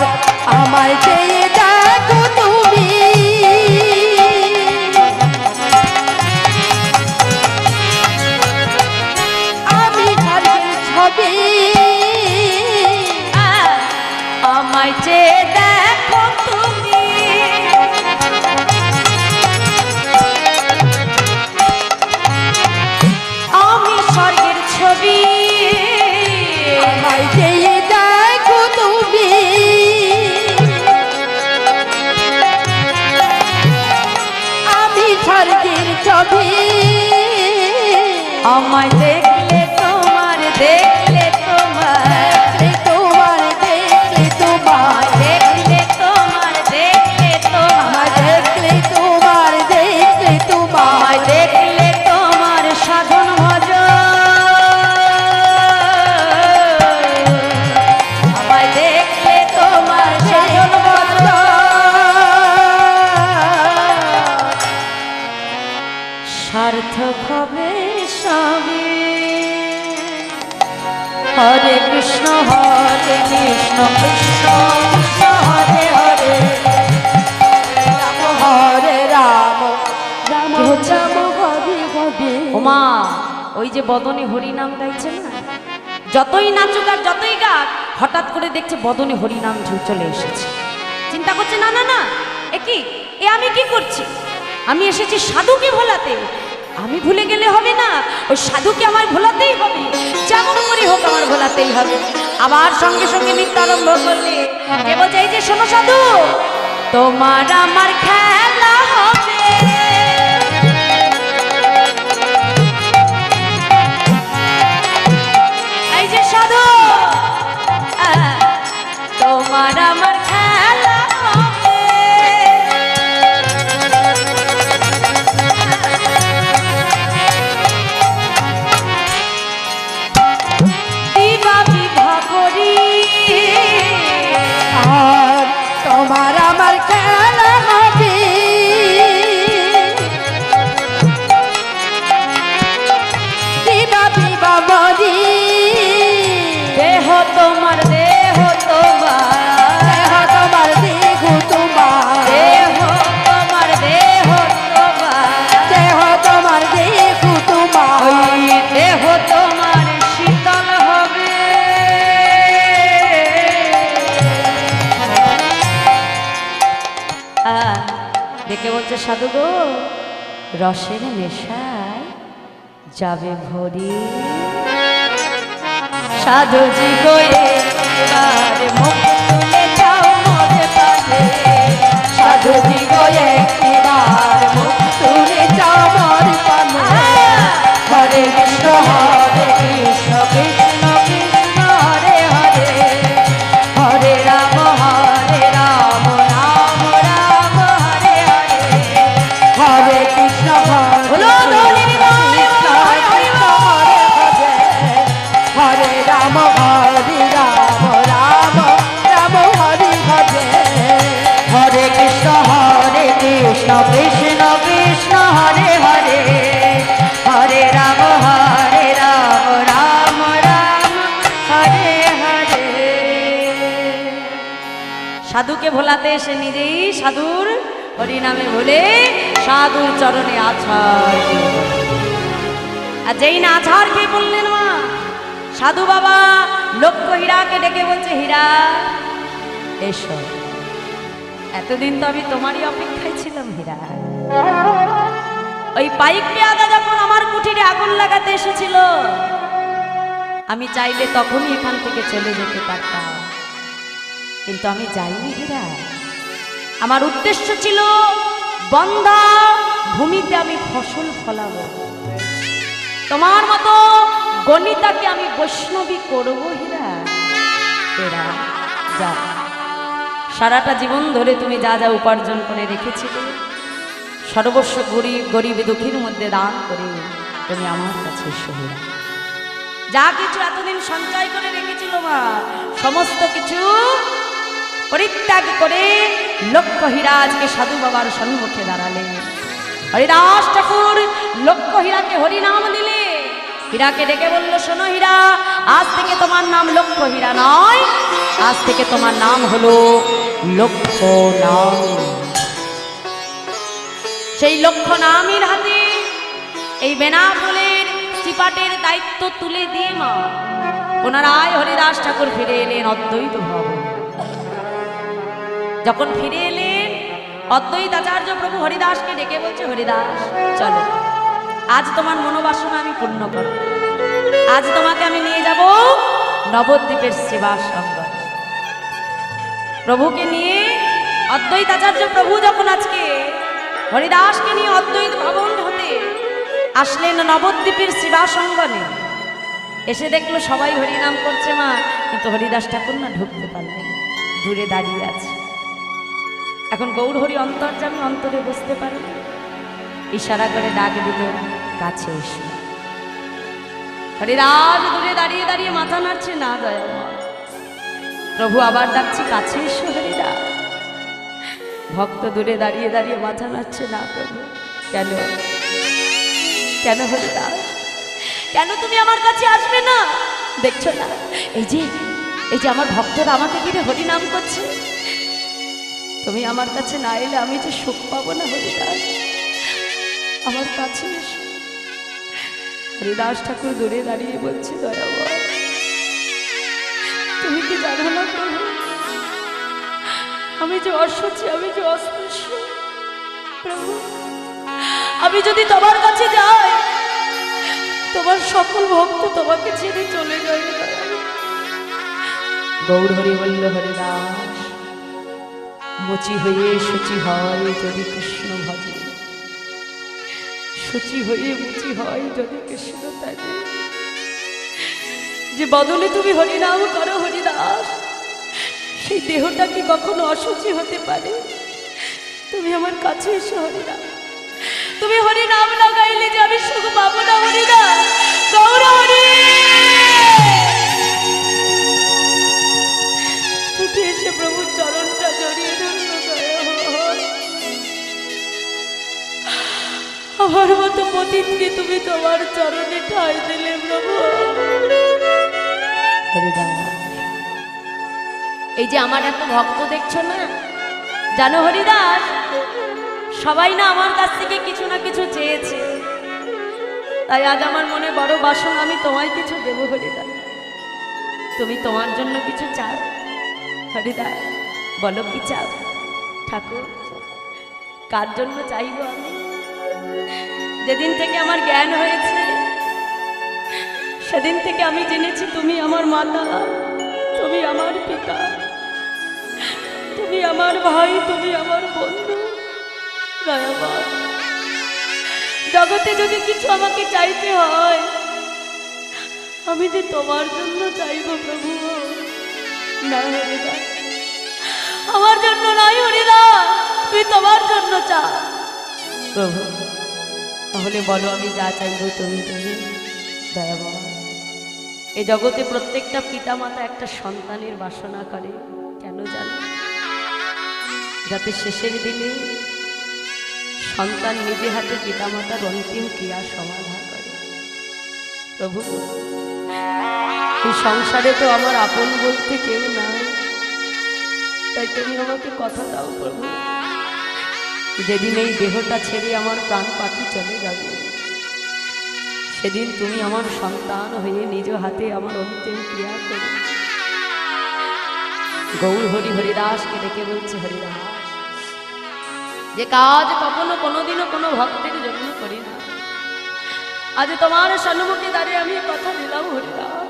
আমায় চেয়ে দেখো তুমি আমি স্বর্গের ছবি আমায় চেয়ে দেখো তুমি আমি স্বর্গের ছবি আমায় চেয়ে দেখো তুমি আমি স্বর্গের ছবি আমায় দেখলে তোমার দেখলে তোমার তোমার দেখলে তোমার দেখলে তোমার দেখলে আমায় তোমার দেখলে তোমার দেখলে তোমার আমায় দেখলে তোমার সাধন ভজ আমায় দেখলে তোমার সাধন ভজ সার্থক হবে সবে হরে কৃষ্ণ কৃষ্ণ কৃষ্ণ হরে হরে হরে রাম রাম কি হচ্ছে? রাম হরে হরে ওমা ওই যে বদনে হরি নাম গাইছে না যতই নাচুক আর যতই গাক হঠাৎ করে দেখছে বদনে হরি নাম চলে এসেছে চিন্তা করছে না না না এ কি এ আমি কি করছি আমি এসেছি সাধুকে ভোলাতে আমি ভুলে গেলে হবে না ওই সাধুকে আমার ভোলাতেই হবে যেমন করে হোক আমার ভোলাতেই হবে আবার সঙ্গে সঙ্গে নৃত্য আরম্ভ করলে কে বলছে এই যে শোনো সাধু তোমার আমার খেলা হবে এই যে সাধু তোমার আমার খেলা হবে দিবা বিভা করি আর তোমার আমার খেলা হবে দিবা বিবা বরি দেহ তোমার দেহ তোমার দেহ তোমার দেহ তোমার দেহ তোমার দেহ তোমার দেহ তোমার দেহ তোমার ওই দেহ তোমার শীতল হবে দেখে বলছে সাধু গো রসের নেশায় যাবে ভরি সাধুজি গো এবার মুখ তুলে যাও মনে পারে সাধুজি গো একবার মুখ তুলে যাও মর পানে হরে কৃষ্ণ কৃষ্ণ কৃষ্ণ কৃষ্ণ হরে হরে হরে রাম রাম রাম হরে হরে হরে কৃষ্ণ বলো ধনী হরে রাম হরে রাম রাম সাধুকে ভোলাতে এসে নিজেই সাধুর হরিনামে ভুলে সাধুর চরণে আছাড় খেয়ে পড়লেন। আর যেই না আছাড় খেয়ে বললেন মা, সাধু বাবা লক্ষ্য হীরাকে ডেকে বলছে, হীরা এসো, এতদিন তো আমি তোমারই অপেক্ষায় ছিলাম হীরা। ওই পাইক পেয়াদা যখন আমার কুঠিরে আগুন লাগাতে এসেছিল, আমি চাইলে তখনই এখান থেকে চলে যেতে পারতাম, কিন্তু আমি যাইনি হীরা। আমার উদ্দেশ্য ছিল বন্ধা ভূমিতে আমি ফসল ফলাবো, তোমার মতো গণিতাকে আমি বৈষ্ণবী করবো হীরা। হীরা যা, সারাটা জীবন ধরে তুমি যা যা উপার্জন করে রেখেছিলে সর্বস্ব গরিব দুঃখীর মধ্যে দান করে তুমি আমার কাছে এসো হীরা। যা কিছু এতদিন সঞ্চয় করে রেখেছিল মা, সমস্ত কিছু পরিত্যাগ করে লক্ষ্য হীরা আজকে সাধু বাবার সম্মুখে দাঁড়ালেন। হরিদাস ঠাকুর লক্ষ্য হীরাকে হরিনাম দিলে, হীরাকে ডেকে বলল, শোনো হীরা, আজ থেকে তোমার নাম লক্ষ্য হীরা নয়, আজ থেকে তোমার নাম হলো লক্ষ্য নাম। সেই লক্ষ্য নামের হাতে এই বেনাপোলের চিপাটের দায়িত্ব তুলে দিয়ে মা পুনরায় হরিদাস ঠাকুর ফিরে এলেন অদ্বৈত ভবন। যখন ফিরে এলেন, অদ্বৈত আচার্য প্রভু হরিদাসকে ডেকে বলছে, হরিদাস চলো, আজ তোমার মনোবাসনা আমি পূর্ণ করব। আজ তোমাকে আমি নিয়ে যাব নবদ্বীপের সেবাসঙ্গ। প্রভুকে নিয়ে অদ্বৈত আচার্য প্রভু যখন আজকে হরিদাসকে নিয়ে অদ্বৈত ভবন হতে আসলেন নবদ্বীপের সেবাসঙ্গনে, এসে দেখলো সবাই হরিনাম করছে মা, কিন্তু হরিদাস ঠাকুর না ঢুকতে পারলেন, দূরে দাঁড়িয়ে আছে। এখন গৌর হরি অন্তর্যামী, অন্তরে বুঝতে পারে, ইশারা করে ডাক দিল, কাছে এসো। হরিদাস দূরে দাঁড়িয়ে দাঁড়িয়ে মাথা নাড়ছে, না দয়া মা। প্রভু আবার ডাকছে, কাছে এসো হরিদাস। ভক্ত দূরে দাঁড়িয়ে দাঁড়িয়ে মাথা নাড়ছে, না প্রভু। কেন কেন হরিদাস, কেন তুমি আমার কাছে আসবে না? দেখছো না এই যে আমার ভক্তরা আমাকে ঘিরে হরিনাম করছে, তুমি আমার কাছে না এলে আমি যে সুখ পাবো না হরিদাস, আমার কাছে এসো। হরিদাস ঠাকুর দূরে দাঁড়িয়ে বলছে, দয়াবর তুমি কি জানো না প্রভু, আমি যে অসুচি, আমি যে অস্পৃশ্য প্রভু, আমি যদি তোমার কাছে যাই তোমার সকল ভক্ত তোমাকে ছেড়ে চলে যাবে। গৌর হরি বলল, হরিদাস মুচি হয়ে শুচি হয় যদি কৃষ্ণ ভজে, শুচি হয়ে মুচি হয় যদি কৃষ্ণ তাজে। যে বদলে তুমি হরিনাম করো হরিদাস, সেই দেহটা কি কখনো অশুচি হতে পারে? তুমি আমার কাছে এসো হরিদাস, তুমি হরিনাম লাগাইলে যে আমি সুখ পাবো না হরিদাস। গৌর হরি ছুটে এসে প্রভুর চরণটা জড়িয়ে ধরল, আমার মতো পতিতকে তুমি তোমার চরণে ঠাঁই দিলে প্রভু। হরিদাস, এই যে আমার এত ভক্ত দেখছো না, জানো হরিদাস, সবাই না আমার কাছ থেকে কিছু না কিছু চেয়েছে, তাই আজ আমার মনে বড় বাসনা, আমি তোমায় কিছু দেবো হরিদাস। তুমি তোমার জন্য কিছু চাও হরিদাস? বলো কি চাও ঠাকুর? কার জন্য চাইবো আমি? যেদিন থেকে আমার জ্ঞান হয়েছে সেদিন থেকে আমি জেনেছি তুমি আমার মাতা, তুমি আমার পিতা, তুমি আমার ভাই, তুমি আমার বন্ধু। দয়াবান, জগতে যদি কিছু আমাকে চাইতে হয় আমি যে তোমার জন্য চাইবো প্রভু। না হরিদাস, আমার জন্য নাই হরিদাস, তুমি তোমার জন্য চাও প্রভু। তাহলে বলো আমি যা চাইবো তুমি দেবে। দয়াবান, এই জগতে প্রত্যেকটা পিতামাতা একটা সন্তানের বাসনা করে, কেন জানো? যাতে শেষের দিনে সন্তান নিজে হাতে পিতামাতার অন্তিম ক্রিয়া সমাধা করে। প্রভু, এই সংসারে তো আমার আপন বলতে কেউ নাই, তাই তুমি আমাকে কথা দাও প্রভু, যেদিন এই দেহটা ছেড়ে আমার প্রাণ পাখি চলে যাবে, সেদিন তুমি আমার সন্তান হয়ে নিজ হাতে আমার অন্তিম ক্রিয়া করো। গৌর হরি হরিদাসকে ডেকে বলছে, হরিদাস, যে কাজ কখনো কোনোদিনও কোনো ভক্তের জন্য করি না, আজ তোমার সম্মুখে দাঁড়িয়ে আমি কথা দিলাম হরিদাস,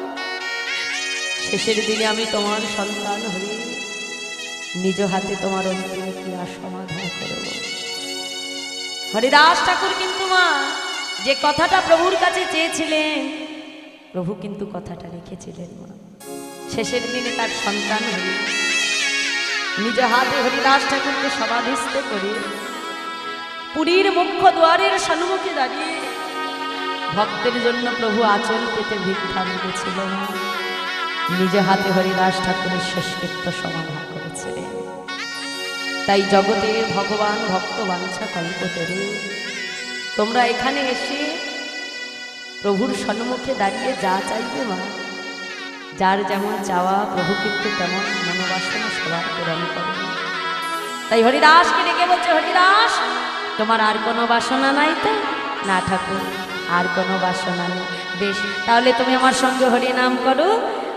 শেষের দিনে আমি তোমার সন্তান হয়ে নিজ হাতে তোমার অন্তিম ক্রিয়া সমাধান করব। হরিদাস ঠাকুর কিন্তু মা যে কথাটা প্রভুর কাছে চেয়েছিলেন, প্রভু কিন্তু কথাটা রেখেছিলেন মা। শেষের দিনে তার সন্তান হয়ে নিজ হাতে হরিদাস ঠাকুরকে সমাধিস্থ করে পুরীর মুখ্য দ্বারের সম্মুখে দাঁড়িয়ে ভক্তের জন্য প্রভু আঁচল পেতে ভিক্ষা দিয়েছিল না, নিজ হাতে হরিদাস ঠাকুরের শেষকৃত্য সমাধান করেছিলেন। তাই জগতে ভগবান ভক্ত বাঞ্ছা কল্পতরু, তোমরা এখানে এসে প্রভুর সম্মুখে দাঁড়িয়ে যা চাইবে মা, যার যেমন চাওয়া প্রভু কিন্তু তেমন মনোবাসনা সবার পূরণ করে। তাই হরিদাসকে ডেকে বলছে, হরিদাস, তোমার আর কোনো বাসনা নাই? তো না ঠাকুর, আর কোনো বাসনা নেই। বেশ, তাহলে তুমি আমার সঙ্গে হরি নাম করো।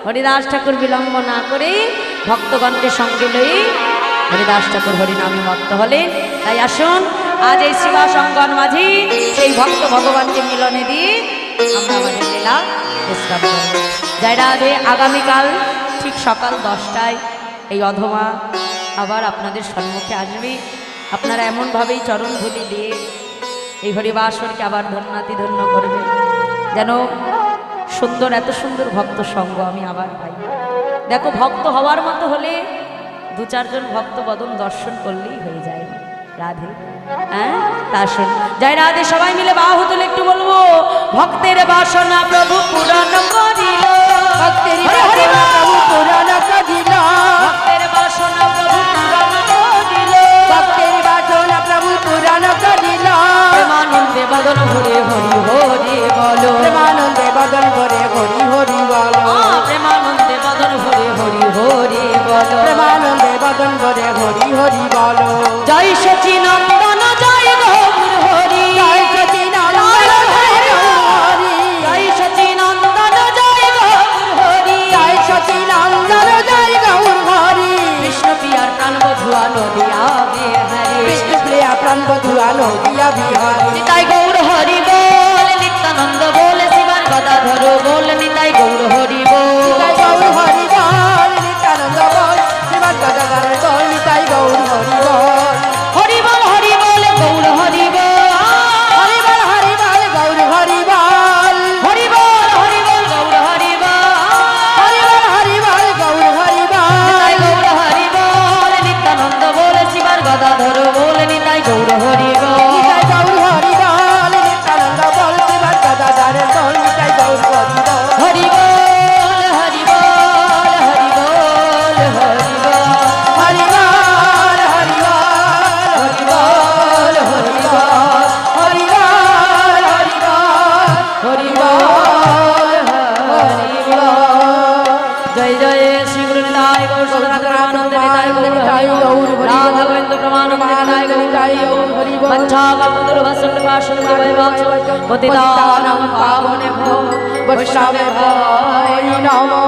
হরিদাস ঠাকুর বিলম্ব না করে ভক্তগণকে সঙ্গে লই হরিদাস ঠাকুর হরিনামে মত্ত হলেন। তাই আসুন আজ এই শিবা সঙ্গন মাঝি সেই ভক্ত ভগবানকে মিলনে দিয়ে আমরা আমাদের লীলা বিশ্রাম করব। জয় রাধে। আগামীকাল ঠিক সকাল 10টায় এই অধমা আবার আপনাদের সম্মুখে আসবে। আপনারা এমনভাবেই চরণ ধুলি দিয়ে এই হরিবাসরকে আবার ধন্যাতি ধন্য করবেন, যেন সুন্দর এত সুন্দর ভক্ত সঙ্গ আমি আবার পাই। দেখো, ভক্ত হওয়ার মতো হলে 2-4 জন ভক্ত বদন দর্শন করলেই হয়ে যায়। রাধে। হ্যাঁ, তা শুন। জয় রাধে। সবাই মিলে বাহু তুলে একটু বলবো, ভক্তের বাসনা প্রভু পূরণ করিল, ভক্তের বাসনা প্রভু পূরণ করিল, ভক্তের বাসনা প্রভু পূরণ করিল, ভক্তের বাসনা প্রভু পূরণ করিল। প্রেমানন্দে বদন ভরে হরি হরি বলো, প্রেমানন্দে বদন ভরে হরি হরি বলো, প্রেমানন্দে বদন ভরে হরি হরি বলো, প্রেমানন্দে বদন ভরে হরি হরি বলো। জয় সচিনন্দন জয় গৌর হরি, জয় সচিদানন্দ জয় গৌর হরি, জয় সচিনন্দন জয় গৌর হরি, জয় সচিদানন্দ জয় গৌর হরি। বিষ্ণু প্রিয়ার প্রাণ বধুয়া নদিয়া বিহারী, বিষ্ণু প্রিয়া প্রাণ বধুয়া নদিয়া বিহারী। নিতাই গৌর হরি বল, নিত্যানন্দ বল, শিবার গদাধর বল, নিতাই গৌর হরি বল, নিতাই গৌর হরি বল, নিত্যানন্দ বল, শ্রীমৎ গদাধর বল, নিতাই গৌর হরি বল। হরি বল হরি বল গৌর হরি বল, হরি বল হরি বল গৌর হরি বল, হরি বল হরি বল গৌর হরি বল, হরি বল হরি বল গৌর হরি নিতাই বল। গৌর হরি বল, নিত্যানন্দ বল, শিবার গদাধর বল, নিতাই গৌর হরি বল, নিতাই গৌর হরি বল, নিত্যানন্দ বল, শ্রীমৎ গদাধর বল, নিতাই গৌর হরি বল। হরি বল হরি বল হরি বল হরি বল, হরি বল হরি বল হরি বল হরি বল, হরি বল হরি বল হরি বল হরি বল। জয় জয় শ্রী গুরু নিতাই গৌর সদানন্দ নিতাই গৌর হরি বল, রাধা গোবিন্দ প্রমানন্দে নিতাই গৌর হরি বল, মঞ্চা কল্পতরুভস্য কৃপাসুন্দ বৈভব পতিতানাং পাবনেভ্যো বৈষ্ণবে ভয় নমো